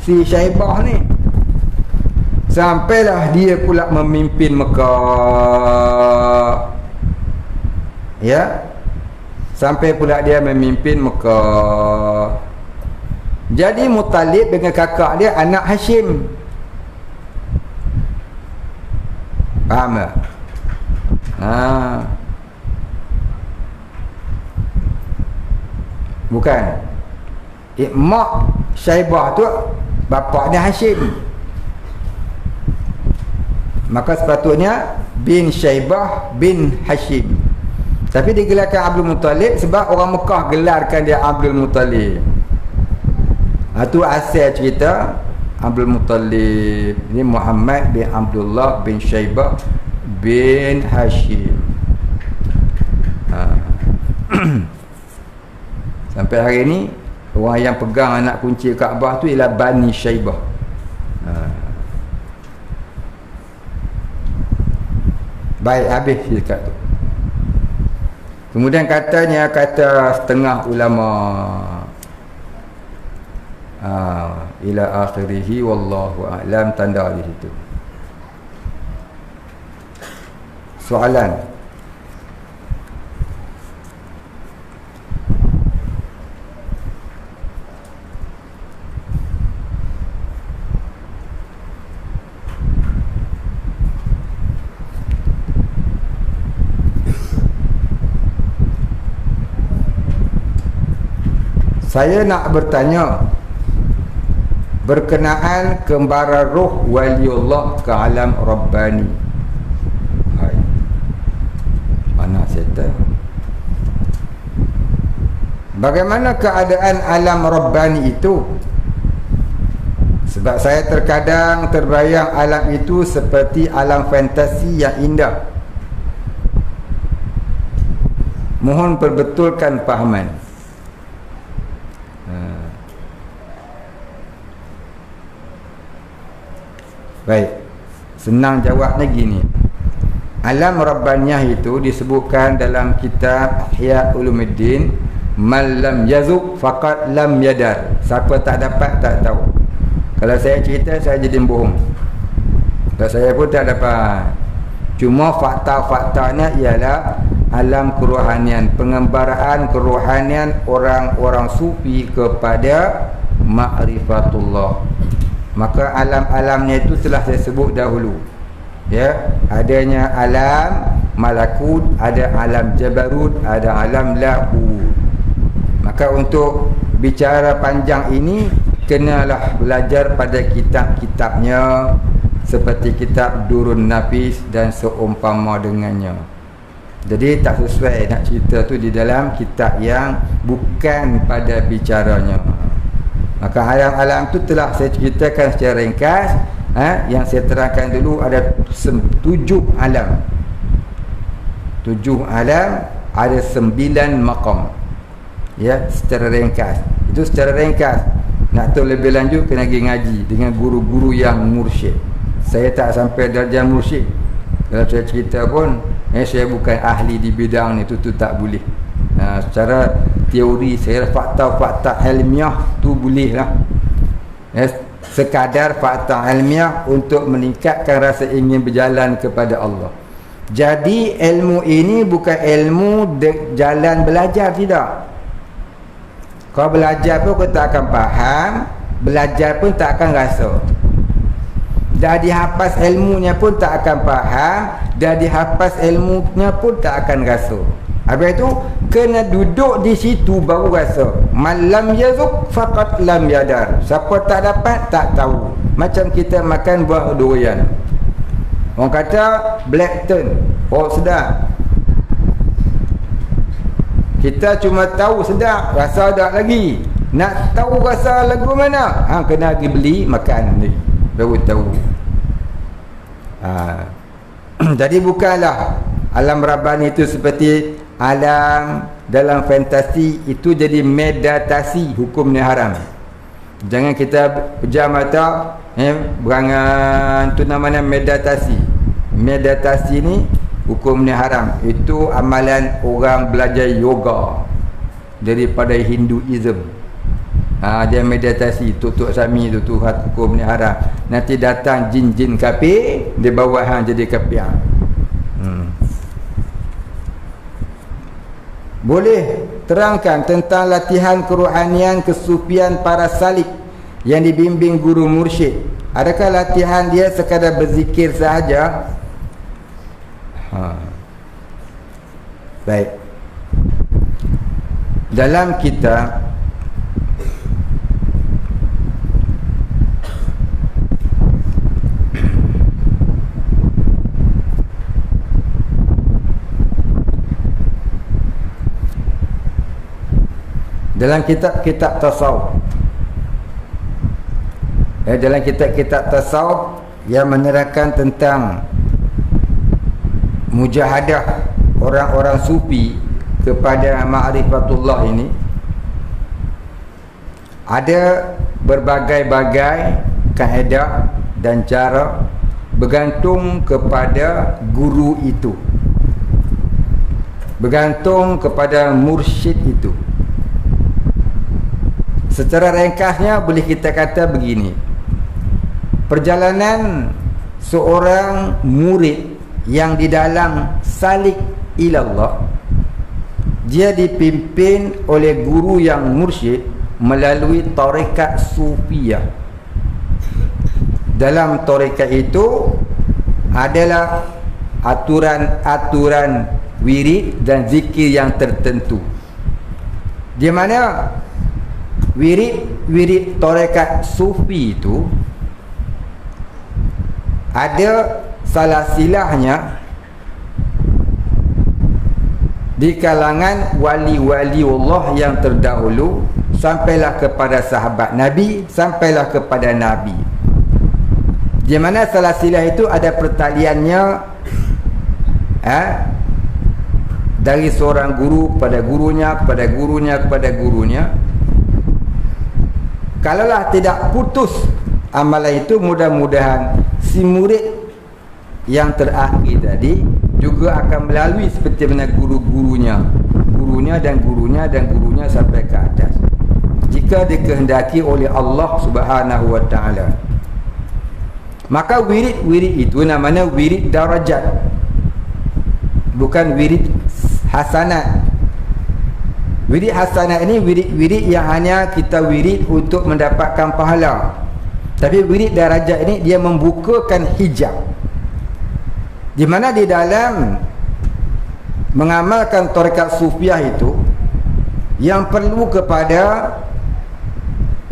si Syaibah ni. Sampailah dia pula memimpin Mekah. Ya, sampai pula dia memimpin Mekah. Jadi Muttalib dengan kakak dia anak Hashim. Faham tak? Bukan. Mak Syaibah tu bapa dia Hashim. Maka sepatutnya bin Syaibah bin Hashim. Tapi digelarkan Abdul Muttalib sebab orang Mekah gelarkan dia Abdul Muttalib. Itu asal cerita Abdul Muttalib. Ini Muhammad bin Abdullah bin Syaibah bin Hashim. Sampai hari ni orang yang pegang anak kunci Kaabah tu ialah Bani Syaibah. Baik, habis dekat tu. Kemudian kata setengah ulama ila akhirih wallahu a'lam, tanda di situ. Soalan. Saya nak bertanya berkenaan kembara roh waliullah ke alam Rabbani. Hai. Mana setan? Bagaimana keadaan alam Rabbani itu? Sebab saya terkadang terbayang alam itu seperti alam fantasi yang indah. Mohon perbetulkan fahaman. Baik, senang jawabnya gini. Alam Rabbaniyah itu disebutkan dalam kitab Ihya Ulumuddin, man lam yazuk faqad lam yadar. Siapa tak dapat tak tahu. Kalau saya cerita saya jadi bohong. Kalau saya pun tak dapat. Cuma fakta-faktanya ialah alam kerohanian, pengembaraan kerohanian orang-orang sufi kepada ma'rifatullah. Maka alam-alamnya itu telah saya sebut dahulu. Ya, adanya alam malakut, ada alam jabarut, ada alam lahu. Maka untuk bicara panjang ini kenalah belajar pada kitab-kitabnya, seperti kitab Durun Nafis dan seumpama dengannya. Jadi tak sesuai nak cerita tu di dalam kitab yang bukan pada bicaranya. Maka alam-alam tu telah saya ceritakan secara ringkas. Yang saya terangkan dulu ada 7 alam. 7 alam, ada 9 maqam. Ya, secara ringkas. Itu secara ringkas. Nak tahu lebih lanjut kena pergi ngaji dengan guru-guru yang mursyid. Saya tak sampai darjah mursyid. Kalau saya cerita pun saya bukan ahli di bidang ni, tu tak boleh. Secara teori saya, fakta-fakta ilmiah tu boleh lah. Sekadar fakta ilmiah untuk meningkatkan rasa ingin berjalan kepada Allah. Jadi ilmu ini bukan ilmu jalan belajar, tidak. Kau belajar pun kau tak akan faham, belajar pun tak akan rasa. Dah dihafaz ilmunya pun tak akan faham, dah dihafaz ilmunya pun tak akan rasa. Habis itu kena duduk di situ baru rasa. Malam yazuk faqat lam yadar. Siapa tak dapat tak tahu. Macam kita makan buah durian. Orang kata blackton, oh sedap. Kita cuma tahu sedap, rasa tak lagi. Nak tahu rasa lagu mana? Kena pergi beli makan ni baru tahu. Jadi bukanlah alam Rabbani itu seperti alam dalam fantasi itu jadi meditasi, hukum ni haram. Jangan kita pejam mata berangan tu namanya meditasi. Meditasi ni hukum ni haram. Itu amalan orang belajar yoga daripada Hinduism. Dia meditasi, tutup sami tu hukum ni haram. Nanti datang jin-jin kafir, dia bawa hang jadi kafir. Boleh terangkan tentang latihan kerohanian kesufian para salik yang dibimbing guru mursyid. Adakah latihan dia sekadar berzikir sahaja? Baik. Dalam kitab kitab tasawuf, dalam kitab tasawuf yang menerangkan tentang mujahadah orang-orang sufi kepada ma'rifatullah ini, ada berbagai-bagai kaedah dan cara bergantung kepada guru itu, bergantung kepada mursyid itu. Secara ringkasnya boleh kita kata begini. Perjalanan seorang murid yang di dalam salik ilallah, dia dipimpin oleh guru yang mursyid melalui tarekat sufiyah. Dalam tarekat itu adalah aturan-aturan wirid dan zikir yang tertentu. Di mana wirid tarekat sufi itu ada salah silahnya di kalangan wali-wali Allah yang terdahulu, sampailah kepada sahabat Nabi, sampailah kepada Nabi. Di mana salah silah itu ada pertaliannya dari seorang guru kepada gurunya, kepada gurunya, kepada gurunya. Kalaulah tidak putus amalan itu, mudah-mudahan si murid yang terakhir tadi juga akan melalui seperti mana gurunya dan gurunya sampai ke atas, jika dikehendaki oleh Allah Subhanahu wa taala. Maka wirid itu namanya wirid darajat, bukan wirid hasanat. Wirid hasanat ini wirid yang hanya kita wirid untuk mendapatkan pahala. Tapi wirid darajat ini dia membukakan hijab, di mana di dalam mengamalkan tarekat sufiah itu yang perlu kepada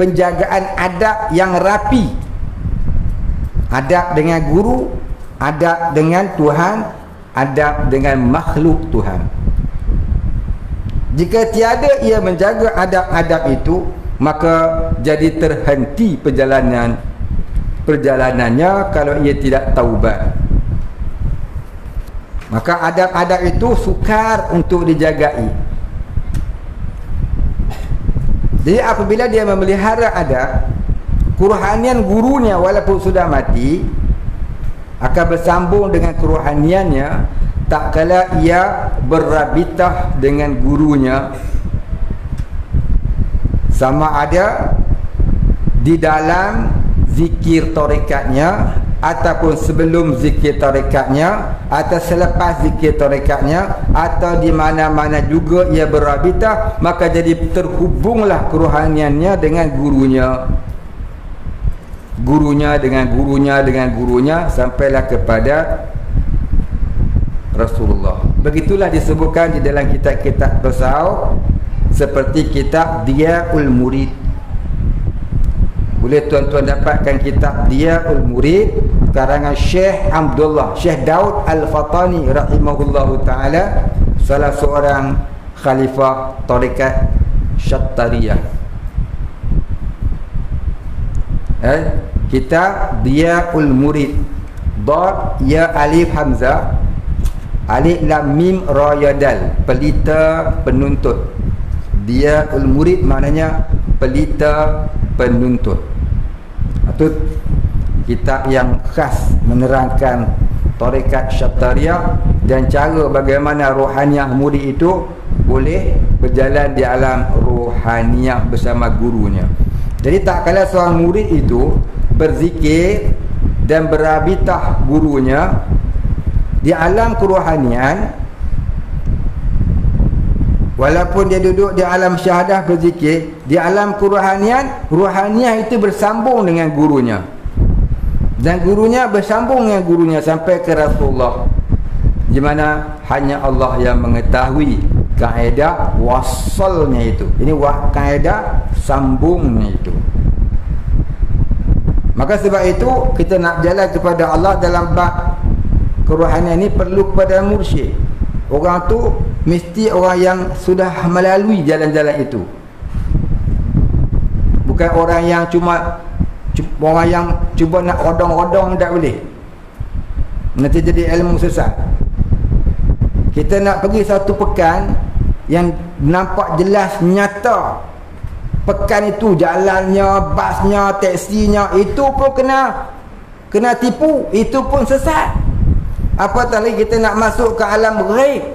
penjagaan adab yang rapi, adab dengan guru, adab dengan Tuhan, adab dengan makhluk Tuhan. Jika tiada ia menjaga adab-adab itu, maka jadi terhenti perjalanannya kalau ia tidak taubat. Maka adab-adab itu sukar untuk dijagai. Jadi apabila dia memelihara adab, kerohanian gurunya walaupun sudah mati akan bersambung dengan kerohaniannya tak kala ia berrabitah dengan gurunya, sama ada di dalam zikir tarekatnya ataupun sebelum zikir tarekatnya atau selepas zikir tarekatnya atau di mana-mana juga ia berrabitah, maka jadi terhubunglah kerohaniannya dengan gurunya sampailah kepada Rasulullah. Begitulah disebutkan di dalam kitab-kitab tasawuf seperti kitab Diyaul Murid. Boleh tuan-tuan dapatkan kitab Diyaul Murid karangan Syekh Daud Al-Fatani rahimahullahu taala, salah seorang khalifah tarekat Syattariyah. Kitab Diyaul Murid, dad ya alif hamzah alif lam mim ra ya dal, pelita penuntut. Diyaul Murid maknanya pelita penuntut. Itu kitab yang khas menerangkan tarekat Syattariyah dan cara bagaimana rohaniah murid itu boleh berjalan di alam rohaniah bersama gurunya. Jadi tak kala seorang murid itu berzikir dan berabitah gurunya di alam kerohanian, walaupun dia duduk di alam syahadah berzikir, di alam kerohanian, rohaniah itu bersambung dengan gurunya dan gurunya bersambung dengan gurunya sampai ke Rasulullah, di mana hanya Allah yang mengetahui kaedah wasalnya itu. Ini kaedah sambungnya itu. Maka sebab itu kita nak jalan kepada Allah dalam bab kerohanian ini perlu kepada mursyid. Orang tu mesti orang yang sudah melalui jalan-jalan itu, bukan orang yang orang yang cuba nak odong-odong, tak boleh, nanti jadi ilmu sesat. Kita nak pergi satu pekan yang nampak jelas nyata, pekan itu jalannya, basnya, taksinya, itu pun kena tipu, itu pun sesat. Apatah lagi kita nak masuk ke alam ghaib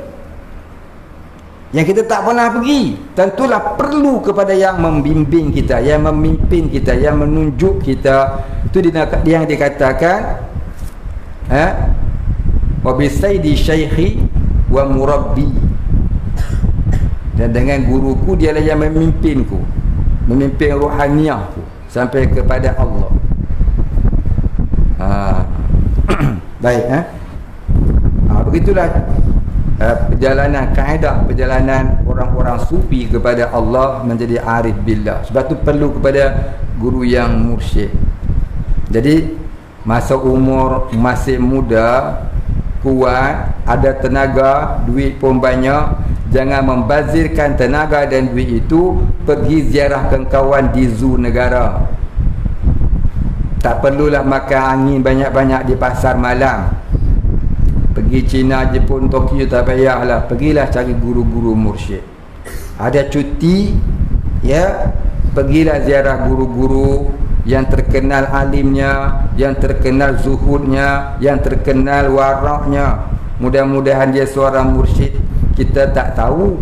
yang kita tak pernah pergi. Tentulah perlu kepada yang membimbing kita, yang memimpin kita, yang menunjuk kita. Itu yang dikatakan wa bisaidi syaikhi wa murabbi, dan dengan guruku dialah yang memimpinku, memimpin rohaniahku sampai kepada Allah. Baik, begitulah perjalanan kaedah perjalanan orang-orang sufi kepada Allah menjadi arif billah. Sebab tu perlu kepada guru yang mursyid. Jadi masa umur masih muda, kuat, ada tenaga, duit pun banyak, jangan membazirkan tenaga dan duit itu pergi ziarah kawan di zoo negara. Tak perlulah makan angin banyak-banyak di pasar malam. Pergi China, Jepun, Tokyo tak payahlah. Pergilah cari guru-guru mursyid. Ada cuti, ya, pergilah ziarah guru-guru yang terkenal alimnya, yang terkenal zuhudnya, yang terkenal waraknya. Mudah-mudahan dia seorang mursyid. Kita tak tahu,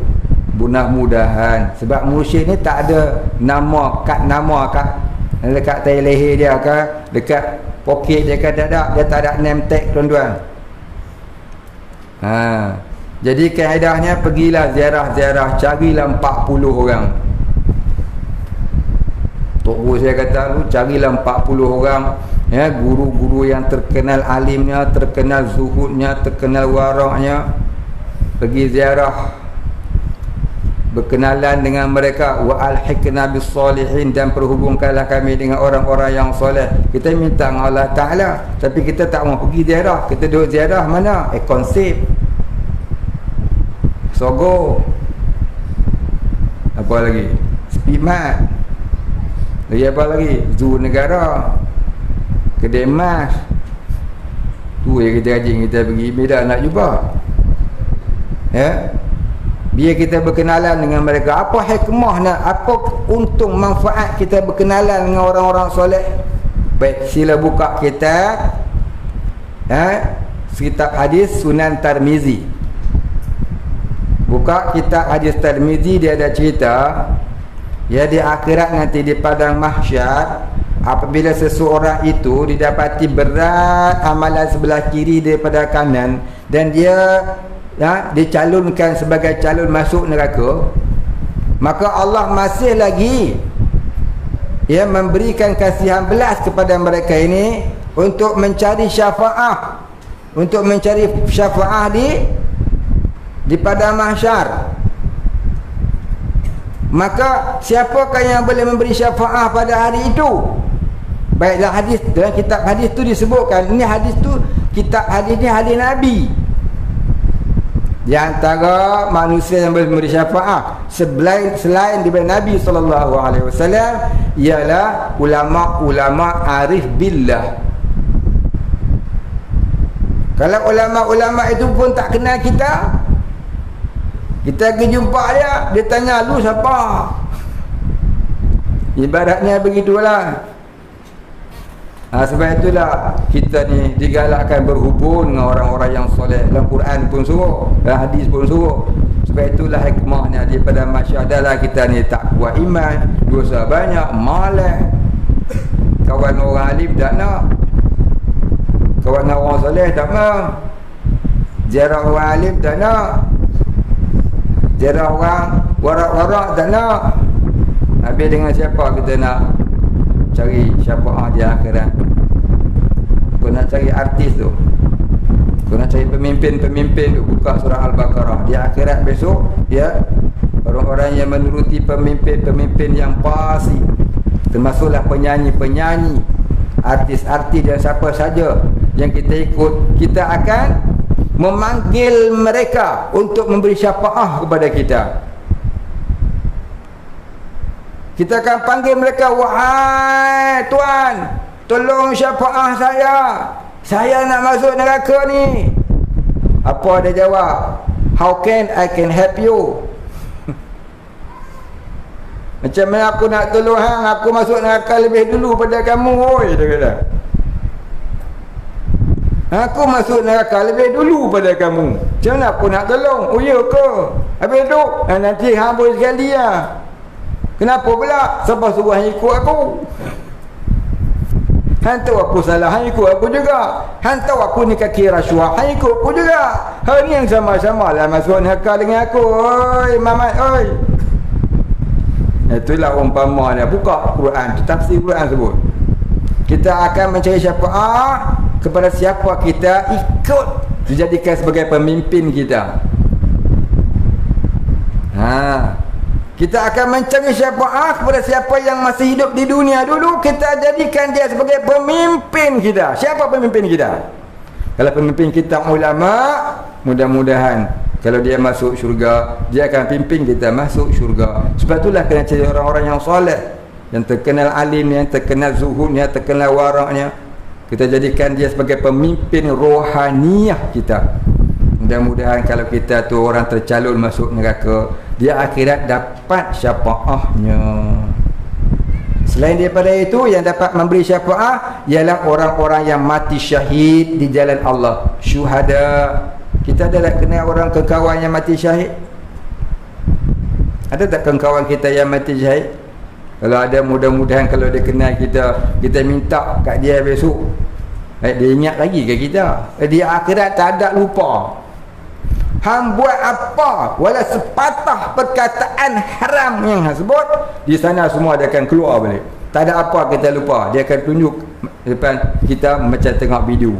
mudah-mudahan, sebab mursyid ni tak ada nama kat dekat tai leher dia ke, dekat poket dia ke, tak ada. Dia tak ada name tag, tuan-tuan. Jadi kaedahnya, pergilah ziarah-ziarah, carilah 40 orang. Tok Guru saya kata lu, carilah 40 orang, ya, guru-guru yang terkenal alimnya, terkenal zuhudnya, terkenal waraknya. Pergi ziarah, berkenalan dengan mereka. Wa alhiqna bis solihin, dan perhubungkanlah kami dengan orang-orang yang soleh. Kita minta dengan Allah Ta'ala, tapi kita tak mau pergi ziarah. Kita duduk ziarah mana? Konsep Sogo, apa lagi? Speedmart, lagi apa lagi? Zoo Negara, Kedai Emas. Tu yang kita rajin kita pergi. Beda nak jumpa, ya. Biar kita berkenalan dengan mereka. Apa hikmahnya, apa untung manfaat kita berkenalan dengan orang-orang soleh? Baik, sila buka kitab, kitab hadis Sunan Tirmizi. Buka kitab hadis Tirmizi, dia ada cerita, ya, di akhirat nanti di padang mahsyar, apabila seseorang itu didapati berat amalan sebelah kiri daripada kanan, dan dia, ya, dicalonkan sebagai calon masuk neraka, maka Allah masih lagi, ya, memberikan kasihan belas kepada mereka ini untuk mencari syafaat, di padang mahsyar. Maka siapakah yang boleh memberi syafaat pada hari itu? Baiklah, hadis dalam kitab hadis tu disebutkan. Ini hadis tu, kitab hadis ni hadis Nabi. Di antara manusia yang boleh memberi syafaat selain daripada Nabi SAW ialah ulama-ulama arif billah. Kalau ulama-ulama itu pun tak kenal kita pergi jumpa dia, dia tanya, lu siapa? Ibaratnya begitulah. Sebab itulah kita ni digalakkan berhubung dengan orang-orang yang soleh. Dalam Quran pun suruh, dalam hadis pun suruh. Sebab itulah hikmahnya daripada masyarakat kita ni tak kuat iman, dosa banyak, malas. Kawan orang alim tak nak, kawan orang soleh tak nak, ziarah orang alim tak nak, ziarah orang warak-warak tak nak. Habis dengan siapa kita nak cari syafaat di akhirat? Kau nak cari artis tu, kau nak cari pemimpin tu, buka surah Al-Baqarah. Di akhirat besok, ya, orang-orang yang menuruti pemimpin yang pasti, termasuklah penyanyi-penyanyi, artis-artis dan siapa saja yang kita ikut, kita akan memanggil mereka untuk memberi syafaat kepada kita. Kita akan panggil mereka, wahai tuan, tolong syafaat saya nak masuk neraka ni. Apa dia jawab? How can I help you? Macam mana aku nak tolong hang? Aku masuk neraka lebih dulu pada kamu, oi, dia kata. Aku masuk neraka lebih dulu pada kamu. Macam mana aku nak tolong? Oh ya ke? Habis tu nanti hang boleh sekali lah. Kenapa pula? Siapa suruh hang ikut aku? Hang tahu aku salah, hang ikut aku juga. Hang tahu aku ni kaki rasuah, hang ikut aku juga. Hang ni yang sama-sama lah masuk neraka dengan aku. Oi Mamat, oi. Itulah umpamanya. Buka Quran, tafsir Quran sebut. Kita akan mencari syafaat kepada siapa kita ikut dijadikan sebagai pemimpin kita. Kita akan mencari syafaat kepada siapa yang masih hidup di dunia dulu, kita jadikan dia sebagai pemimpin kita. Siapa pemimpin kita? Kalau pemimpin kita ulama, mudah-mudahan kalau dia masuk syurga, dia akan pimpin kita masuk syurga. Sebab itulah kena cari orang-orang yang soleh, yang terkenal alim, yang terkenal zuhudnya, terkenal waraknya. Kita jadikan dia sebagai pemimpin rohaniah kita. Mudah-mudahan kalau kita tu orang tercalon masuk neraka, dia akhirat dapat syafaatnya. Selain daripada itu, yang dapat memberi syafaat ialah orang-orang yang mati syahid di jalan Allah, syuhada. Kita ada tak kenal orang kawan yang mati syahid? Ada tak kawan kita yang mati syahid? Kalau ada, mudah-mudahan kalau dia kenal kita, kita minta kat dia besok, dia ingat lagi ke kita. Dia akhirat tak ada lupa. Hang buat apa, wala sepatah perkataan haram yang hang sebut, di sana semua dia akan keluar balik. Tak ada apa kita lupa. Dia akan tunjuk depan kita macam tengok video.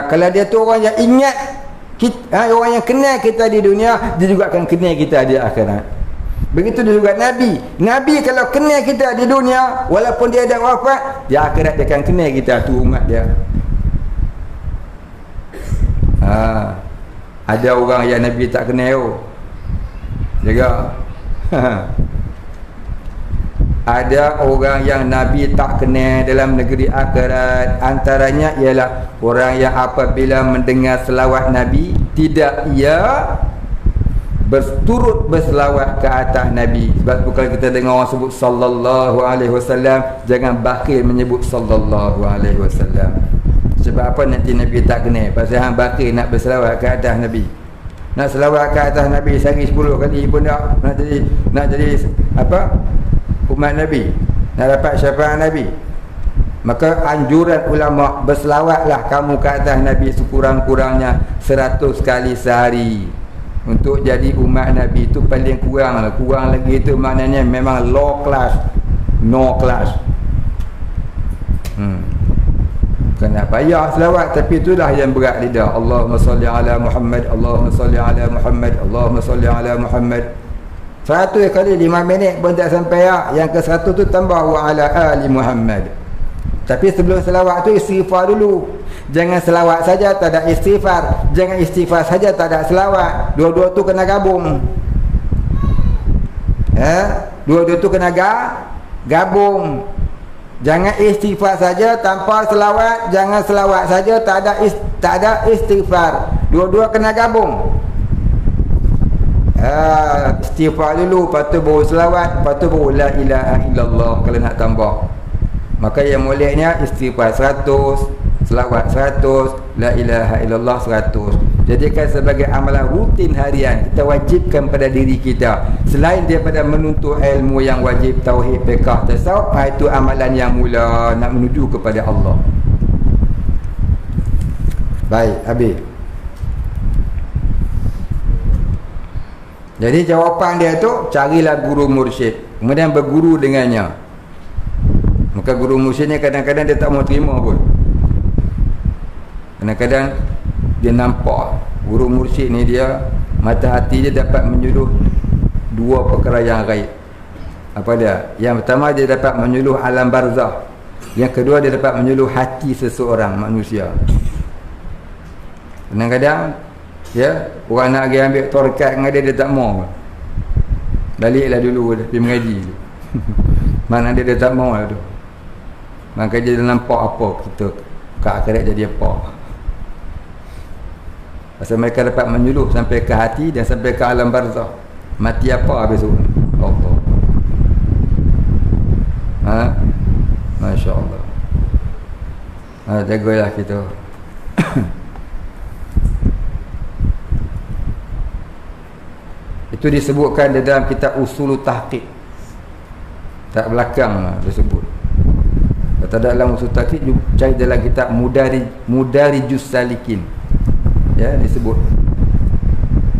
Kalau dia tu orang yang ingat kita, orang yang kenal kita di dunia, dia juga akan kenal kita di akhirat. Begitu juga Nabi. Nabi kalau kenal kita di dunia, walaupun dia dah wafat, di akhirat dia akan kenal kita, tu umat dia. Ada orang yang Nabi tak kenal jaga. Ada orang yang Nabi tak kenal dalam negeri akhirat. Antaranya ialah orang yang apabila mendengar selawat Nabi, tidak ia berturut berselawat ke atas Nabi. Sebab tu kalau kita dengar orang sebut sallallahu alaihi wasallam, jangan bakhil menyebut sallallahu alaihi wasallam. Sebab apa? Nanti Nabi tak kenal. Pasal hang bakhil nak berselawat ke atas Nabi. Nak selawat ke atas Nabi sehari 10 kali pun tak nak jadi apa? Umat Nabi, nak dapat syafaat Nabi. Maka anjuran ulama, berselawatlah kamu ke atas Nabi sekurang-kurangnya 100 kali sehari. Untuk jadi umat Nabi itu paling kurang lah. Kurang lagi itu maknanya memang low class, no class. Kena payah selawat, tapi itulah yang berat lidah. Allahumma salli ala Muhammad, Allahumma salli ala Muhammad, Allahumma salli ala Muhammad. 100 kali 5 minit pun tak sampai. Yang ke 100 tu tambah wa ala ali Muhammad. Tapi sebelum selawat tu istighfar dulu. Jangan selawat saja tak ada istighfar, jangan istighfar saja tak ada selawat. Dua-dua tu kena gabung. Dua-dua tu kena gabung. Jangan istighfar saja tanpa selawat, jangan selawat saja tak ada istighfar. Dua-dua kena gabung. Istighfar dulu, lepas tu baru selawat, lepas tu baru la ilaha illallah kalau nak tambah. Maka yang mulianya istighfar 100, selawat 100, la ilaha illallah 100. Jadikan sebagai amalan rutin harian. Kita wajibkan pada diri kita, selain daripada menuntut ilmu yang wajib, tauhid, fiqh, tasawuf, itu amalan yang mula nak menuju kepada Allah. Baik, habis. Jadi jawapan dia tu, carilah guru mursyid, kemudian berguru dengannya. Maka guru mursyid ni kadang-kadang dia tak mau terima pun. Kadang-kadang dia nampak guru mursyid ni dia mata hati dia dapat menyuluh dua perkara yang gaib. Apa dia? Yang pertama dia dapat menyuluh alam barzah. Yang kedua dia dapat menyuluh hati seseorang manusia. Kadang-kadang orang nak pergi ambil torkat dengan dia tak mau. Baliklah dulu pergi mengaji. Mana dia tak mau lah tu. Maka dia nampak apa kita kat akhirat jadi apa. Pasal mereka dapat menyuluh sampai ke hati dan sampai ke alam barzah. Mati apa besok? Allah. Masya Allah. Jagalah kita. Itu disebutkan dalam kitab Usulul Tahqiq. Tak belakang disebut. Kata dalam Usul Tahqiq, cari dalam kitab Mudarijus Salikin. Ya, disebut.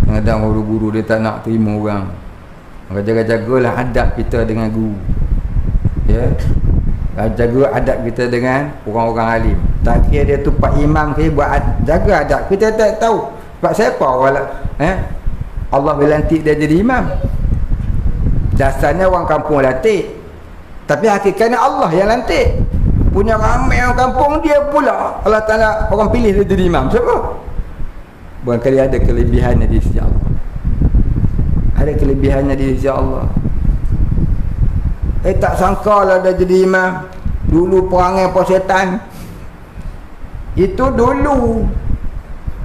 Kadang guru-guru dia tak nak terima orang. Maka jaga-jagalah adab kita dengan guru. Ya. Jaga adab kita dengan orang-orang alim. Tak kira dia tu pak imam ke buat jaga adab. Kita tak tahu sebab siapa Allah melantik dia jadi imam. Dasarnya orang kampung lantik. Tapi hakikatnya Allah yang lantik. Punya ramai orang kampung, dia pula Allah Ta'ala orang pilih dia jadi imam. Siapa? Barangkali ada kelebihannya di sisi Allah. Ada kelebihannya di sisi Allah. Tak sangka lah dia jadi imam. Dulu perangai apa setan. Itu dulu.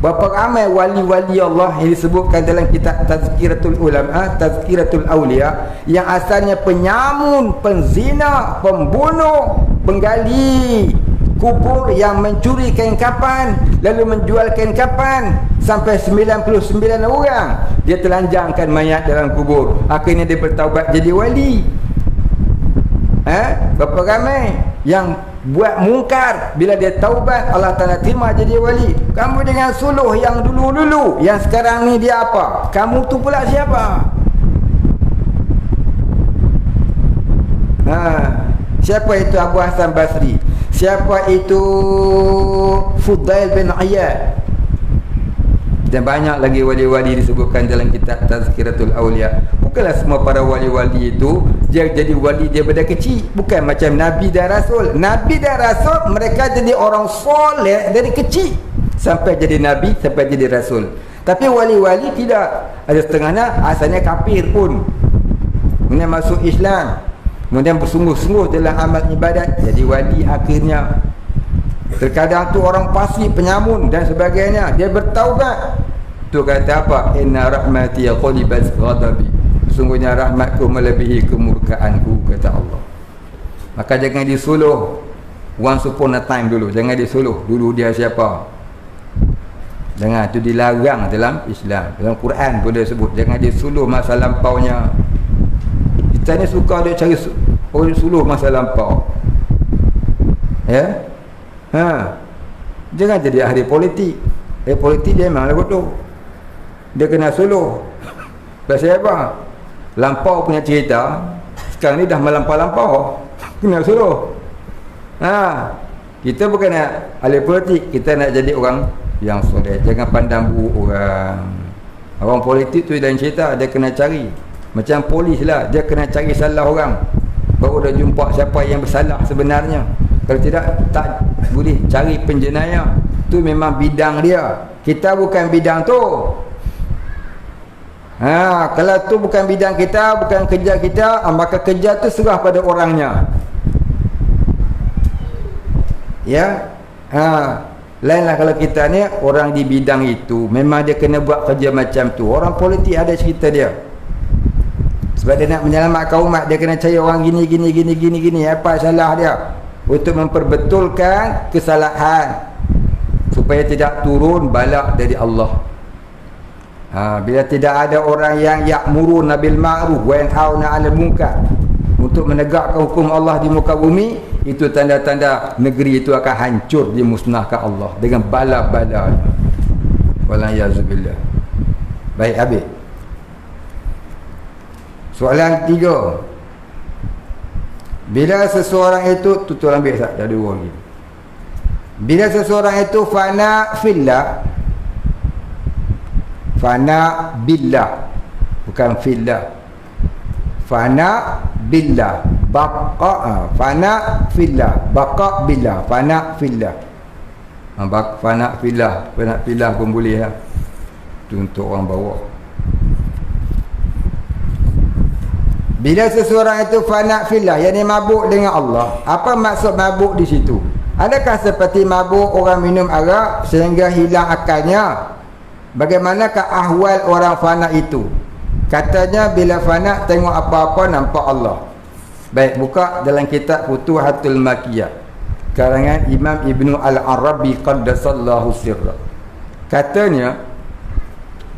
Berapa ramai wali-wali Allah yang disebutkan dalam kitab Tazkiratul Ulama, Tazkiratul Awliya, yang asalnya penyamun, penzina, pembunuh, penggali kubur, yang mencuri kain kafan lalu menjual kain kafan, sampai 99 orang dia telanjangkan mayat dalam kubur, akhirnya dia bertaubat jadi wali. Berapa ramai yang buat mungkar, bila dia taubat Allah Ta'ala terima jadi wali. Kamu dengan suluh yang dulu-dulu, yang sekarang ni dia apa? Kamu tu pula siapa? Siapa itu Abu Hasan Basri? Siapa itu Fudail bin Iyad? Dan banyak lagi wali-wali disebutkan dalam kitab Tazkiratul Awliya. Bukanlah semua para wali-wali itu dia jadi wali dia pada kecil. Bukan macam Nabi dan Rasul. Nabi dan Rasul mereka jadi orang soleh dari kecil sampai jadi Nabi, sampai jadi Rasul. Tapi wali-wali tidak. Ada setengahnya asalnya kafir pun, kemudian masuk Islam, kemudian bersungguh-sungguh dalam amal ibadat, jadi wali akhirnya. Terkadang tu orang fasik, penyamun dan sebagainya, dia bertaubat. Tu kata apa? Inna rahmati qalibat ghadabi. Sesungguhnya rahmatku melebihi kemurkaanku, kata Allah. Maka jangan disuluh once upon a time dulu. Jangan disuluh dulu dia siapa. Jangan, tu dilarang dalam Islam. Dalam Quran pun dia sebut jangan disuluh masa lampaunya. Kita ni suka dia cari orang suluh masa lampau. Ya? Jangan jadi ahli politik. Politik dia memang lagu tu, dia kena suluh. Pasal apa? Lampau punya cerita, sekarang ni dah melampau-lampau, kena suluh. Kita bukan nak ahli politik, kita nak jadi orang yang soleh. Jangan pandang buruk orang. Orang politik tu lain cerita, dia kena cari. Macam polis lah, dia kena cari salah orang, baru dia jumpa siapa yang bersalah sebenarnya. Kalau tidak, tak boleh cari penjenayah. Tu memang bidang dia. Kita bukan bidang tu. Kalau tu bukan bidang kita, bukan kerja kita, maka kerja tu serah pada orangnya. Ya. Lainlah kalau kita ni orang di bidang itu, memang dia kena buat kerja macam tu. Orang politik ada cerita dia. Sebab dia nak menyelamatkan umat, dia kena cari orang gini. Apa salah dia? Untuk memperbetulkan kesalahan, supaya tidak turun balak dari Allah. Bila tidak ada orang yang ya'muruna bil ma'ruf wa yanhauna 'anil munkar, untuk menegakkan hukum Allah di muka bumi, itu tanda-tanda negeri itu akan hancur, dimusnahkan Allah dengan bala-bala. Wallahiyazubillah. Baik, habis. Soalan 3. Bila seseorang itu, tutup ambil sat, dah 2 lagi. Bila seseorang itu fana fillah, fana billah, bukan fillah, fana billah, baqa, fana fillah, baqa billah, fana fillah. Fana fillah pun boleh lah. Itu untuk orang bawa. Bila seseorang itu fana fillah, yakni mabuk dengan Allah. Apa maksud mabuk di situ? Adakah seperti mabuk orang minum arak sehingga hilang akalnya? Bagaimanakah ahwal orang fana itu? Katanya bila fana tengok apa-apa nampak Allah. Baik, buka dalam kitab Futuhatul Makkiyah karangan Imam Ibnu Al-Arabi qaddasallahu sirra. Katanya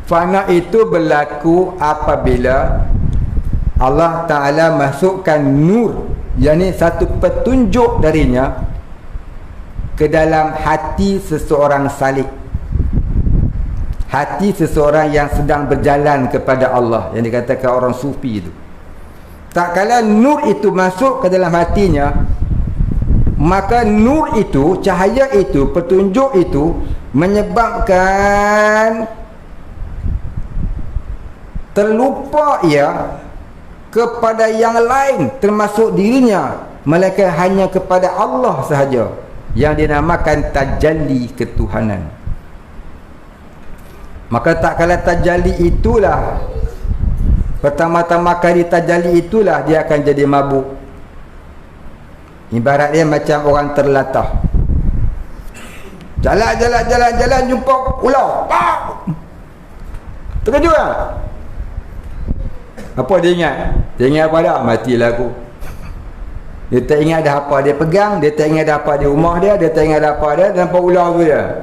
fana itu berlaku apabila Allah Ta'ala masukkan nur, yakni satu petunjuk darinya ke dalam hati seseorang salik, hati seseorang yang sedang berjalan kepada Allah, yang dikatakan orang sufi itu. Tak kala nur itu masuk ke dalam hatinya, maka nur itu, cahaya itu, petunjuk itu menyebabkan terlupa ia kepada yang lain termasuk dirinya, melainkan hanya kepada Allah sahaja, yang dinamakan tajalli ketuhanan. Maka tak kala tajalli itulah, pertama-tama kali tajalli itulah dia akan jadi mabuk. Ibarat dia macam orang terlatah. Jalan jumpa ular. Terkejut lah. Apa dia ingat? Dia ingat apa dah? Matilah aku. Dia tak ingat dah apa dia pegang, dia tak ingat dah apa di rumah dia tak ingat dah apa dia, nampak ular tu dia.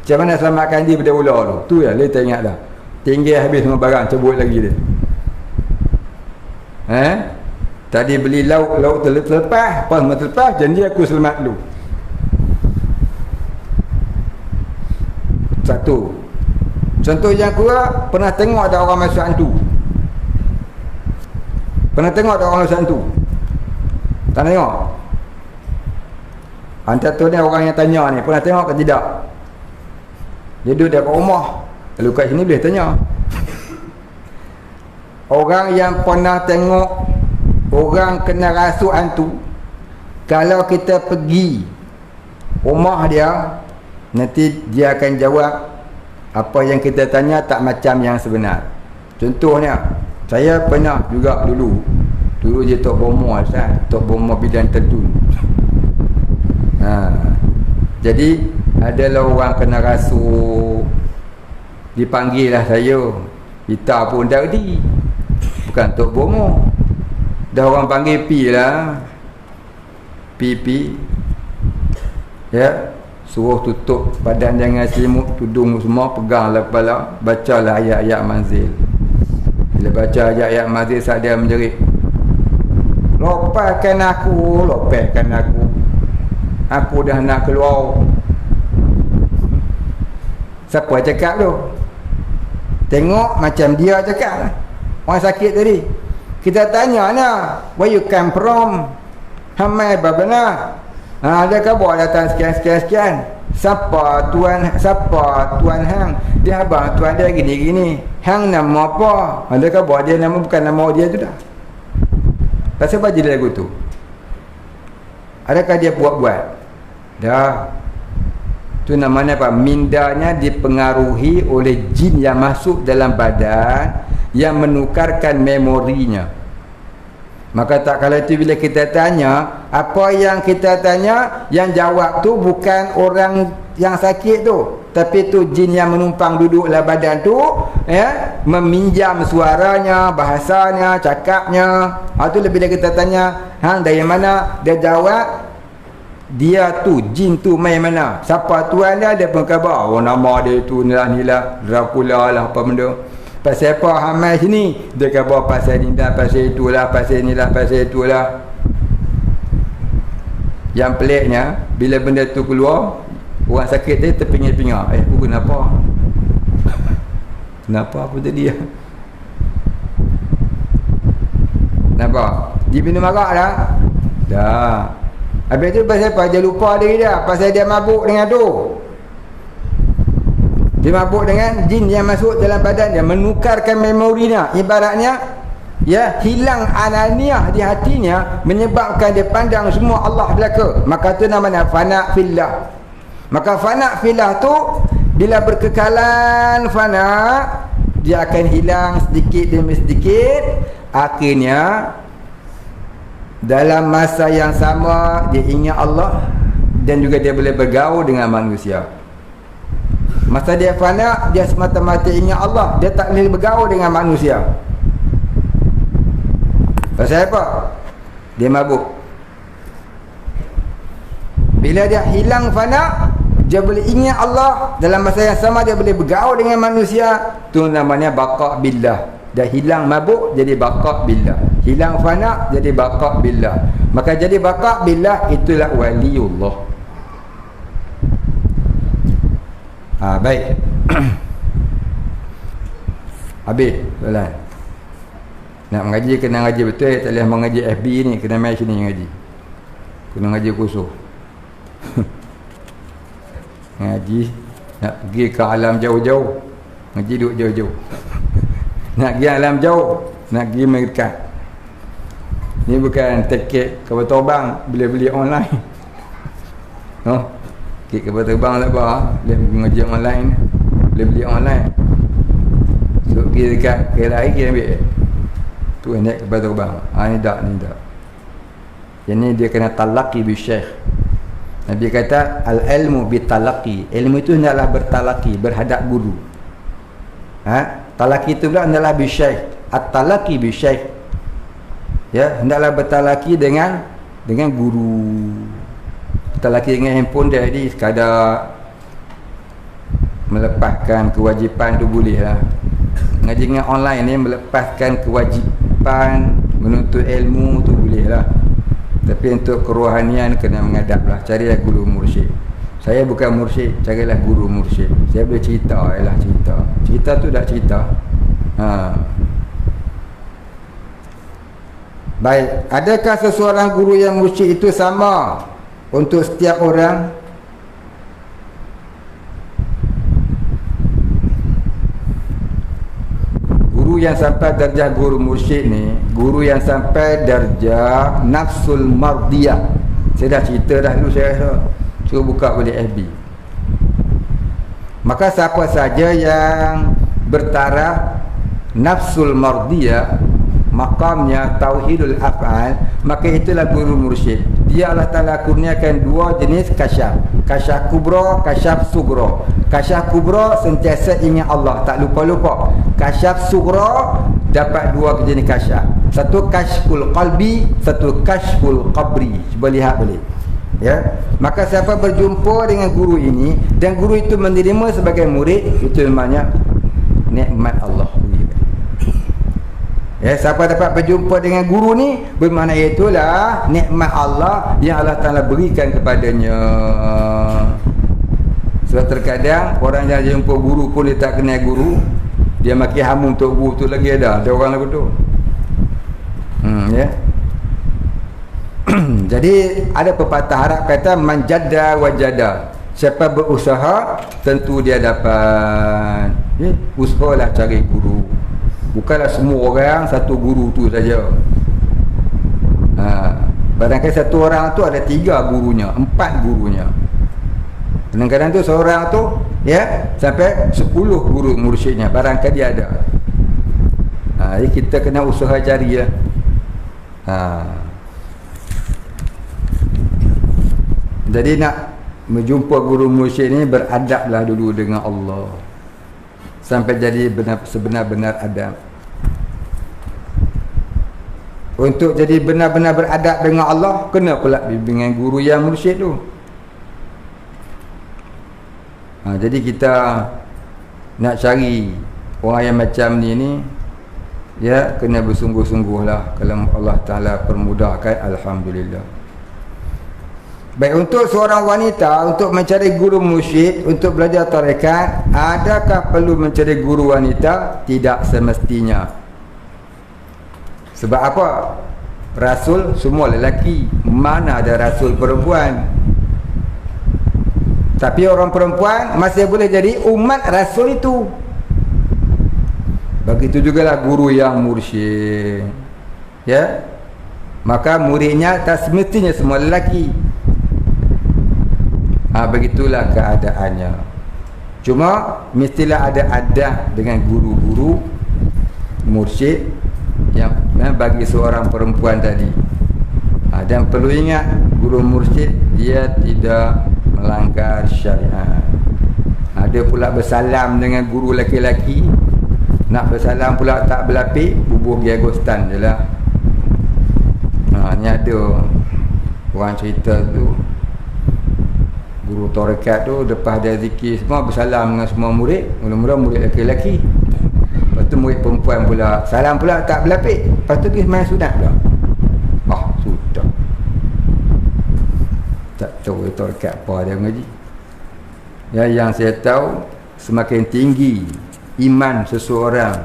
Macam mana selamatkan dia daripada ular tu? Tu ya, dia tak ingat dah. Tinggi habis semua barang, cabut lagi dia. Tadi beli lauk terlepas, pas terlepas, janji aku selamat dulu. Satu. Contoh yang kedua, pernah tengok ada orang masuk hantu. Pernah tengok ada orang masuk hantu? Tak tengok? Antara tu ni orang yang tanya ni, pernah tengok ke tidak? Dia duduk dekat rumah. Kalau kat sini boleh tanya. Orang yang pernah tengok orang kena rasuk hantu, kalau kita pergi rumah dia, nanti dia akan jawab apa yang kita tanya tak macam yang sebenar. Contohnya, saya pernah juga dulu je Tok Bomo Ustaz, Tok Bomo Bidan Tedun. Jadi adalah orang kena rasuk, dipanggil lah saya, kita pun dah redi, bukan Tok Bomo, dah orang panggil pi lah, pi ya, suruh tutup badan jangan selimut, tudung semua, peganglah kepala, bacalah ayat-ayat manzil. Bila baca ayat-ayat manzil, saat dia menjerit, lepaskan aku dah nak keluar. Siapa cakap tu? Tengok macam dia cakap lah. Orang sakit tadi, kita tanya lah, where you come from, hamai babana, ada khabar datang sekian. Siapa tuan hang? Dia abang tuan dia gini. Hang nama apa? Ada khabar dia nama bukan nama dia tu dah. Pasal apa jadi lagu tu? Adakah dia buat-buat? Dah. Tu namanya apa? Mindanya dipengaruhi oleh jin yang masuk dalam badan, yang menukarkan memorinya. Maka tak kala itu bila kita tanya, apa yang kita tanya, yang jawab tu bukan orang yang sakit tu, tapi tu jin yang menumpang duduk dalam badan tu, ya, meminjam suaranya, bahasanya, cakapnya. Tu bila kita tanya, hang dari mana? Dia jawab, dia tu, jin tu main mana? Siapa tuan dia pun khabar. Oh, nama dia tu nilah Dracula lah, apa benda. Pasal apa hamai sini? Dia khabar pasal ni dah, pasal itulah, pasal ni lah, pasal itulah. Yang peliknya, bila benda tu keluar, orang sakit dia terpinga-pinga. Aku kenapa? Kenapa aku tadi? Kenapa? Dia minum arak dah? Dah. Habis tu pasal apa? Dia lupa diri dia. Pasal dia mabuk dengan tu. Dia mabuk dengan jin yang masuk dalam badan dia, menukarkan memorinya. Ibaratnya, ya, hilang ananiah di hatinya, menyebabkan dia pandang semua Allah belaka. Maka tu namanya fana fillah. Maka fana fillah tu, bila berkekalan fana, dia akan hilang sedikit demi sedikit. Akhirnya dalam masa yang sama, dia ingat Allah, dan juga dia boleh bergaul dengan manusia. Masa dia fana, dia semata-mata ingat Allah, dia tak boleh bergaul dengan manusia. Pasal apa? Dia mabuk. Bila dia hilang fana, dia boleh ingat Allah, dalam masa yang sama dia boleh bergaul dengan manusia. Itu namanya baqa' billah. Dia hilang mabuk, jadi baqa' billah. Hilang fana, jadi baqa' billah. Maka jadi baqa' billah, itulah waliullah. Baik. Habis soalan. Nak mengaji kena ngaji betul, tak boleh mengaji FB ni, kena mai sini ngaji. Kena ngaji khusus. Ngaji nak pergi ke alam jauh-jauh, ngaji duduk jauh-jauh. Nak pergi alam jauh, nak pergi dekat. Ni bukan tiket kapal terbang boleh beli online. Tiket kapal terbang tak apa, boleh mengaji online, boleh beli online. So pergi dekat KLIA pergi ambil tu, naik kapal terbang. Ni tak. Yang ni dia kena talaqi bi syekh. Nabi kata al-ilmu bitalaqi, ilmu itu hendaklah bertalaqi, berhadap guru. Talaqi itu pula hendaklah bisyaikh, at-talaqi bisyaikh. Ya, hendaklah bertalaqi dengan guru. Talaqi dengan handphone dia jadi sekadar melepaskan kewajipan tu boleh lah. Ngaji dengan online ni melepaskan kewajipan menuntut ilmu tu boleh lah. Tapi untuk kerohanian kena mengadap lah. Carilah guru mursyid. Saya bukan mursyid, carilah guru mursyid. Saya boleh cerita, ialah cerita. Cerita tu dah cerita. Baik, adakah seseorang guru yang mursyid itu sama untuk setiap orang? Guru yang sampai darjah guru mursyid ni, guru yang sampai darjah nafsul mardiyah. Saya dah cerita dah dulu, saya rasa. Cuba buka balik FB. Maka siapa saja yang bertaraf nafsul mardiyah, makamnya tauhidul af'al, maka itulah guru mursyid. Dia Allah Ta'ala kurniakan dua jenis kasyaf, kasyaf kubra, kasyaf sugra. Kasyaf kubra sentiasa ingat Allah, tak lupa-lupa. Kasyaf sugra dapat dua jenis kasyaf, satu kasyful qalbi, satu kasyful qabri. Cuba lihat boleh ya. Maka siapa berjumpa dengan guru ini dan guru itu menerima sebagai murid, itu namanya nikmat Allah. Ya, siapa dapat berjumpa dengan guru ni, bermakna itulah nikmat Allah yang Allah Ta'ala berikan kepadanya. Sebab terkadang orang yang jumpa guru pun dia tak kenal guru, dia maki hamun untuk guru tu lagi ada orang lagu tu. Ya. Jadi ada pepatah Arab kata manjada wajada. Siapa berusaha tentu dia dapat. Usahalah cari guru. Bukanlah semua orang satu guru tu saja. Barangkali satu orang tu ada 3 gurunya, 4 gurunya. Kadang-kadang tu seorang tu ya sampai 10 guru mursyidnya, barangkali dia ada. Jadi kita kena usaha cari ya. Jadi nak menjumpa guru mursyid ni, beradablah dulu dengan Allah sampai jadi sebenar-benar adab. Untuk jadi benar-benar beradab dengan Allah, kena pula bimbingan guru yang mursyid tu. Jadi kita nak cari orang yang macam ni ya, kena bersungguh-sungguh lah. Kalau Allah Ta'ala permudahkan, alhamdulillah. Baik, untuk seorang wanita untuk mencari guru mursyid untuk belajar tarekat, adakah perlu mencari guru wanita? Tidak semestinya. Sebab apa? Rasul semua lelaki, mana ada rasul perempuan. Tapi orang perempuan masih boleh jadi umat rasul itu. Begitu jugalah guru yang mursyid. Ya. Maka muridnya tak semestinya semua lelaki. Begitulah keadaannya. Cuma mestilah ada adab dengan guru-guru mursyid yang bagi seorang perempuan tadi. Dan perlu ingat, guru mursyid dia tidak melanggar syariat. Ada pula bersalam dengan guru laki-laki, nak bersalam pula tak berlapik, bubuh pergi Agostan je lah. Ni ada orang cerita tu, guru tarekat tu lepas dia zikir semua, bersalam dengan semua murid, mula-mula murid lelaki-lelaki, lepas tu murid perempuan pula salam pula tak berlapik, lepas tu pergi main sunat pula. Sudah tak tahu tarekat apa dia mengaji ya. Yang saya tahu, semakin tinggi iman seseorang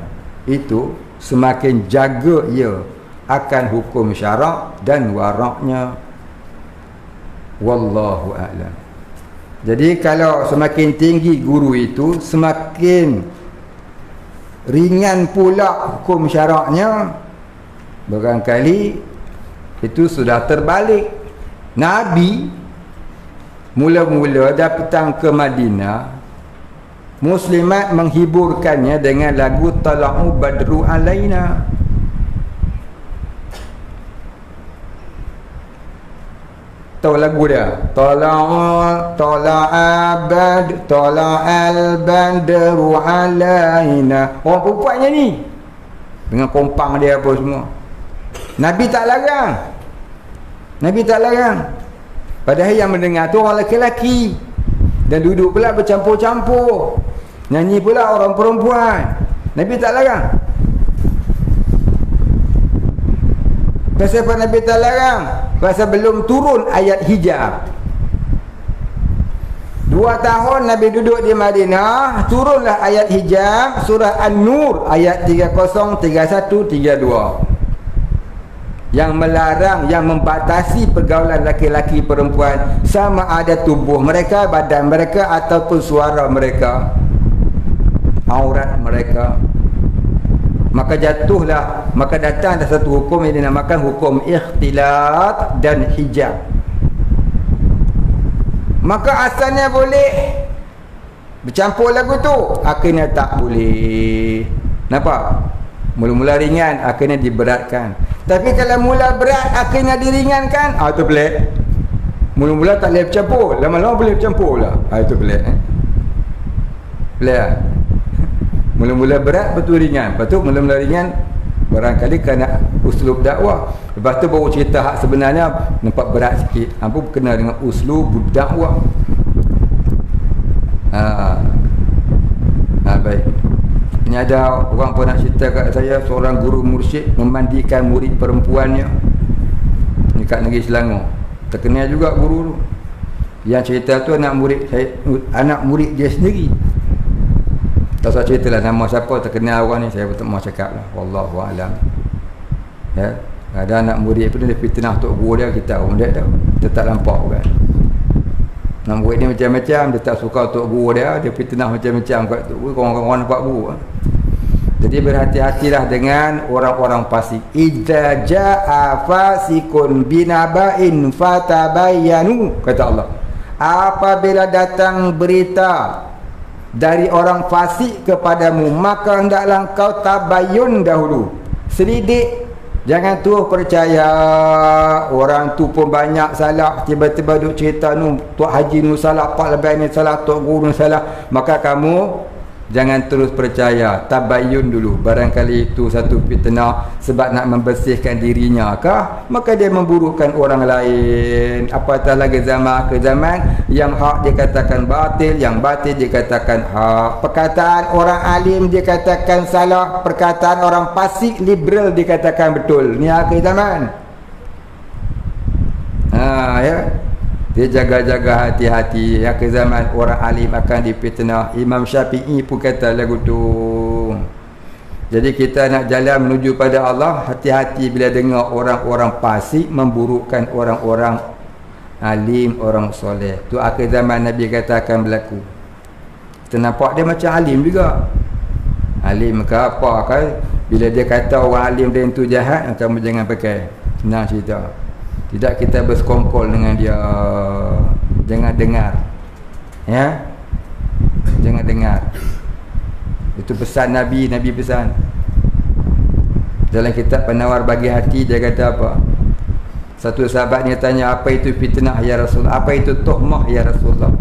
itu, semakin jaga ia akan hukum syarak dan waraknya. Wallahu a'lam. Jadi kalau semakin tinggi guru itu, semakin ringan pula hukum syaraknya. Barangkali itu sudah terbalik. Nabi mula-mula datang ke Madinah, muslimat menghiburkannya dengan lagu Tala'u Badru Alaina. tahu lagu dia. Tala'al badru alaina. Orang perempuannya ni dengan kompang dia apa semua. Nabi tak larang. Padahal yang mendengar tu orang lelaki-lelaki, dan duduk pula bercampur-campur, nyanyi pula orang perempuan. Nabi tak larang. Pasal apa Nabi tak larang? Pasal belum turun ayat hijab. 2 tahun Nabi duduk di Madinah, turunlah ayat hijab, surah An-Nur ayat 30, 31, 32. Yang melarang, yang membatasi pergaulan laki-laki perempuan, sama ada tubuh mereka, badan mereka, ataupun suara mereka, aurat mereka. Maka jatuhlah, maka datang ada satu hukum yang dinamakan hukum ikhtilat dan hijab. Maka asalnya boleh bercampur lagu tu, akhirnya tak boleh. Nampak? Mula-mula ringan, akhirnya diberatkan. Tapi kalau mula berat, akhirnya diringankan, itu pelik. Mula-mula tak boleh bercampur, lama-lama boleh bercampur lah. Itu pelik. Pelik lah. Mula-mula berat, betul ringan. Lepas tu mula-mula ringan, barangkali kerana uslub dakwah. Lepas tu baru cerita hak sebenarnya, nampak berat sikit. Apa kena dengan uslub dakwah. Baik. Ini ada orang pun nak cerita kat saya, seorang guru mursyid memandikan murid perempuannya ni kat negeri Selangor. Terkenal juga guru tu. Yang cerita tu anak murid dia sendiri. Tak usah ceritalah nama siapa, terkenal orang ni, saya tak mahu cakap lah. Wallahu a'lam. Ya, ada anak murid pun dia fitnah tok guru dia, kita tahu dia tahu. Kita tak nampak kan. Anak murid ni macam-macam, dia tak suka tok guru dia fitnah macam-macam kat tok guru, orang-orang nampak guru. Jadi berhati-hatilah dengan orang-orang fasik. Idza jaa fasikun binaba'in fatabayyanu, kata Allah. Apabila datang berita dari orang fasik kepadamu, maka hendaklah kau tabayyun dahulu, selidik. Jangan terus percaya orang tu pun banyak salah, tiba-tiba duk cerita nu Tok Haji nu salah, Pak Lebai ni salah, Tok Guru nu salah, maka kamu jangan terus percaya. Tabayyun dulu, barangkali itu satu fitnah sebab nak membersihkan dirinya kah, maka dia memburukkan orang lain. Apatah lagi zaman ke zaman yang hak dikatakan batil, yang batil dikatakan hak. Perkataan orang alim dikatakan salah, perkataan orang fasik liberal dikatakan betul. Ni akhir zaman. Ya. Dia jaga-jaga hati-hati. Yang ke zaman orang alim akan difitnah. Imam Syafi'i pun kata lagu tu. Jadi kita nak jalan menuju pada Allah, hati-hati bila dengar orang-orang fasik memburukkan orang-orang alim, orang soleh. Tu akhir zaman Nabi kata akan berlaku. Kita nampak dia macam alim juga. Alim ke apa kan? Bila dia kata orang alim dia itu jahat, kamu jangan pakai. Senang cerita. Tidak kita bersekongkol dengan dia. Jangan dengar. Ya. Jangan dengar. Itu pesan Nabi. Nabi pesan dalam kitab Penawar Bagi Hati, dia kata apa? Satu sahabat ni tanya, apa itu fitnah ya Rasulullah? Apa itu tuhmah ya Rasulullah?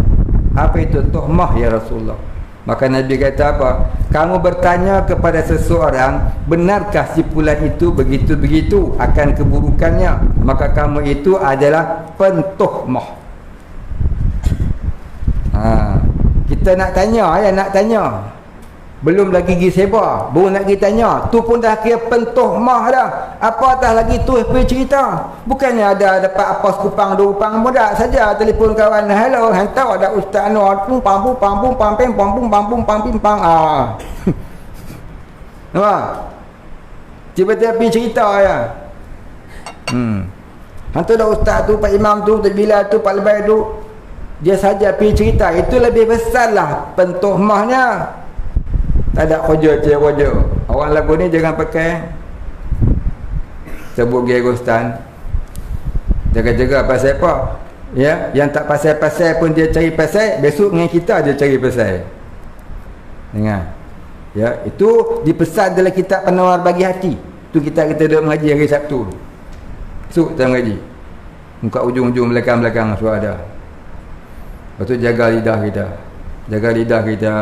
Apa itu tuhmah ya Rasulullah? Maka Nabi kata apa? Kamu bertanya kepada seseorang, benarkah simpulan itu begitu-begitu akan keburukannya, maka kamu itu adalah pentuhmah. Kita nak tanya, nak tanya. Belum lagi pergi sebar, baru nak pergi tanya. Tu pun dah kira pentuhmah dah. Apatah lagi tu cerita. Bukannya ada dapat apa sekupang dua upang muda saja, telefon kawan, hello, hantar ada Ustaz Anwar, pam nampak? Tiba-tiba pergi cerita ya. Hantar dah Ustaz tu, Pak Imam tu, Pak Bilal tu, Pak Lebai tu, dia saja pergi cerita. Itu lebih besar lah pentuhmahnya. Tak ada kerja kerja. Orang lagu ni jangan pakai sebut Gerostan. Jaga-jaga pasal apa? Ya, yang tak pasal-pasal pun dia cari pasal, besok dengan kita dia cari pasal. Dengar. Ya, itu dipesan dalam kitab Penawar Bagi Hati. Tu kita duduk mengaji hari Sabtu. Esok kita mengaji. muka ujung-ujung belakang-belakang suara ada. Lepas tu jaga lidah kita. Jaga lidah kita.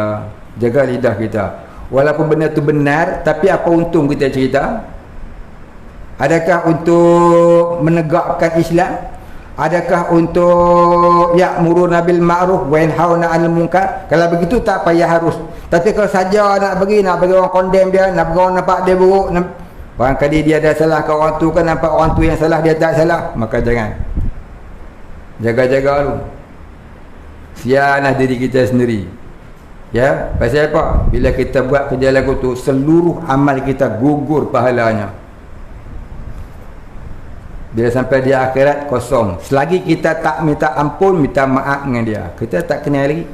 Jaga lidah kita. Walaupun benda tu benar, tapi apa untung kita cerita? Adakah untuk menegakkan Islam? Adakah untuk ya'muruna bil ma'ruf wa yanhauna 'anil munkar? Kalau begitu tak payah harus. Tapi kalau saja nak bagi orang condemn dia, nak bagi orang nampak dia buruk, barangkali dia ada salah ke orang tu kan, nampak orang tu yang salah, dia tak salah, maka jangan. Jaga-jaga dulu. Sianlah diri kita sendiri. Ya, pasal apa? Bila kita buat kerja lagu tu, seluruh amal kita gugur pahalanya. Bila sampai di akhirat kosong. Selagi kita tak minta ampun, minta maaf dengan dia, kita tak kenal lagi.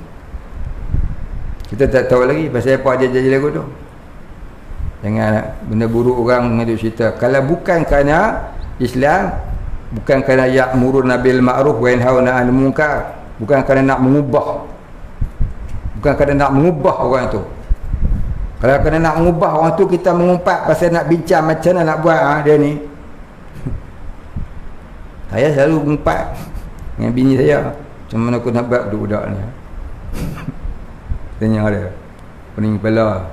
Kita tak tahu lagi pasal apa dia jadi lagu tu. Jangan benda buruk orang dengan tu cerita. Kalau bukan kerana Islam, bukan kerana ya'muruna bil ma'ruf wa yanhauna 'anil munkar, bukan kerana nak mengubah, bukan kerana nak mengubah orang tu. Kalau kerana nak mengubah orang tu, kita mengumpat pasal nak bincang macam mana nak buat dia ni. Saya selalu mengumpat dengan bini saya, macam mana aku nak buat budak-budak ni. Tanya dia, pening kepala.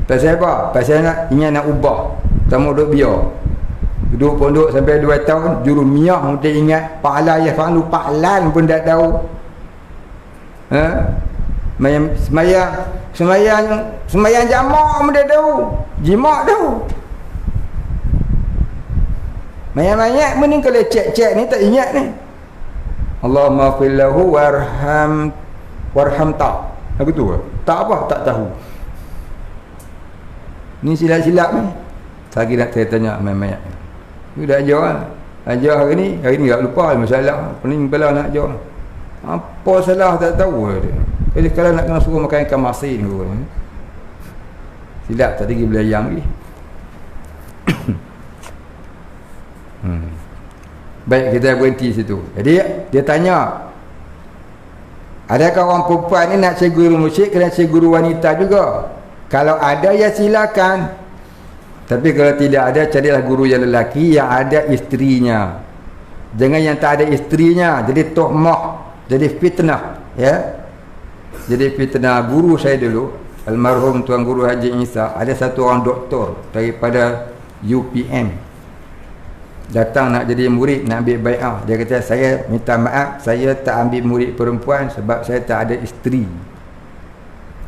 Pasal apa? Pasal ingin nak ubah. Tamu duduk biar, duduk pondok sampai 2 tahun, juru miyah mesti ingat pahala ya fa'alu, paklan pun tak tahu. Semayang jamak pun tak tahu, jimat tahu. Mayat-mayat pun ni kalau cek-cek ni tak ingat ni. Allahumma fillahu warham tak. Aku tu tak apa, tak tahu. Ni silap-silap ni. Lagi nak saya tanya mayat-mayat. Dia dah ajar lah. Ajar hari ni tak lupa masalah. Pening kepala nak ajar. Apa salah tak tahu dia. Jadi kalau nak kena suruh makan ikan masin ke, silap tak lagi belayang lagi. Baik, kita berhenti situ. Jadi dia tanya, adakah orang perempuan ni nak cikgu guru musyrik, kena cikgu guru wanita juga? Kalau ada ya silakan. Tapi kalau tidak ada, carilah guru yang lelaki yang ada isterinya. Jangan yang tak ada isterinya, jadi tuhmah, jadi fitnah, ya. Jadi fitnah. Guru saya dulu, almarhum Tuan Guru Haji Isa, ada satu orang doktor daripada UPM. Datang nak jadi murid, nak ambil bai'ah. Dia kata, saya minta maaf, saya tak ambil murid perempuan sebab saya tak ada isteri.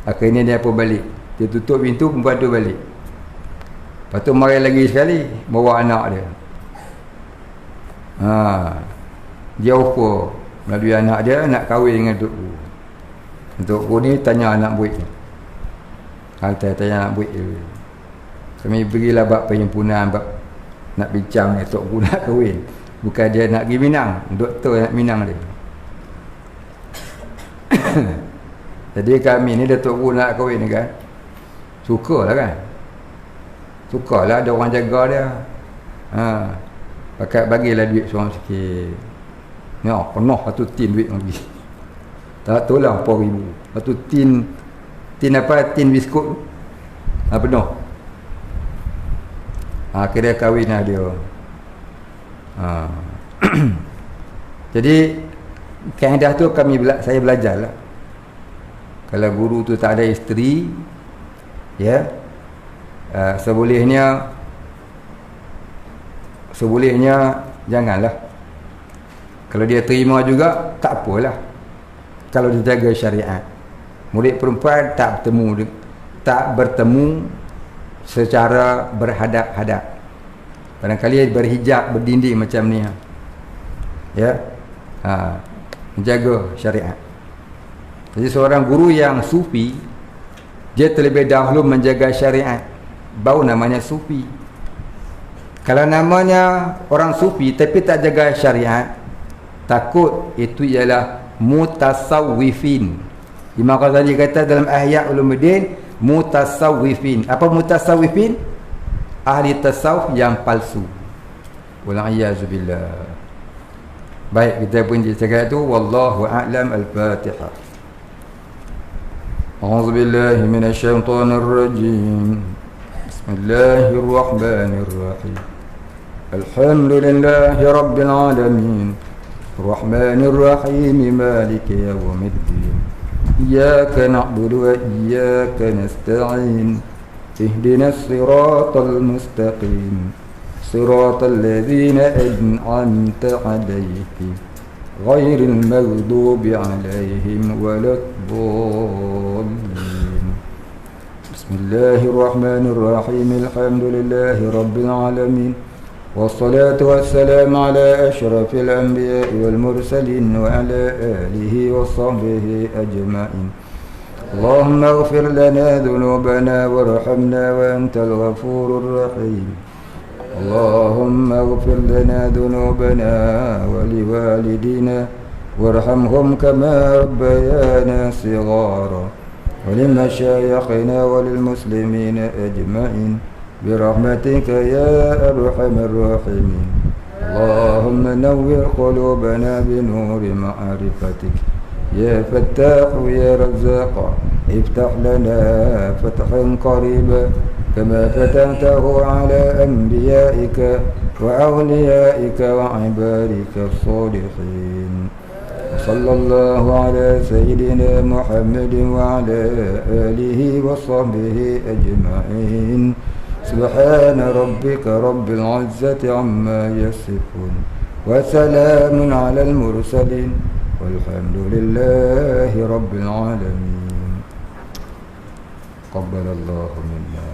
Akhirnya dia pun balik. Dia tutup pintu, perempuan tu balik. Lepas tu mari lagi sekali, bawa anak dia. Dia offer melalui anak dia nak kahwin dengan Tok Guru. Tok Guru ni tanya anak buik ni. Tanya anak buik dia. Kami berilah bab perhimpunan, bab nak bincang ni, Tok Guru nak kahwin. Bukan dia nak pergi Minang, doktor nak Minang dia. Jadi kami ni, dia Tok Guru nak kahwin ni kan, sukalah kan. Sukalah ada orang jaga dia. Pakai bagilah duit seorang sikit. Ni penuh satu tin duit lagi. Tak tahu lah 4,000. Satu tin apa, tin biskut penuh. Akhirnya kahwin lah dia. Jadi kaedah tu saya belajar lah. Kalau guru tu tak ada isteri, ya, sebolehnya janganlah. Kalau dia terima juga, tak apalah. Kalau dia jaga syariat. Murid perempuan tak bertemu secara berhadap-hadap. Barangkali berhijab, berdinding macam ni. Ya. Menjaga syariat. Jadi seorang guru yang sufi, dia terlebih dahulu menjaga syariat, baru namanya sufi. Kalau namanya orang sufi tapi tak jaga syariat, takut itu ialah mutasawwifin. Imam Ghazali kata dalam Ihya Ulumuddin, mutasawwifin. Apa mutasawwifin? Ahli tasawuf yang palsu. Wal-'iyazubillah. Baik, kita pun cakap itu. Wallahu a'lam. Al-Fatihah. A'udzubillahi minasyaitonir rajim. Bismillahirrahmanirrahim. الحمد لله رب العالمين الرحمن الرحيم مالك يوم الدين إياك نعبد وإياك نستعين اهدنا الصراط المستقيم صراط الذين أنعمت عليهم غير المغضوب عليهم ولا الضالين. بسم الله الرحمن الرحيم الحمد لله رب العالمين والصلاة والسلام على أشرف الأنبياء والمرسلين وعلى آله وصحبه أجمعين. اللهم اغفر لنا ذنوبنا وارحمنا وأنت الغفور الرحيم. اللهم اغفر لنا ذنوبنا ولوالدينا وارحمهم كما ربيانا صغارا ولمشايخنا وللمسلمين أجمعين برحمتك يا أرحم الراحمين. اللهم نور قلوبنا بنور معرفتك يا فتاح يا رزاق افتح لنا فتحا قريبا كما فتحته على أنبيائك وأوليائك وعبادك الصالحين. وصلى الله على سيدنا محمد وعلى آله وصحبه أجمعين. سبحان ربك رب العزة عما يصفون وسلام على المرسلين والحمد لله رب العالمين. قبل الله منا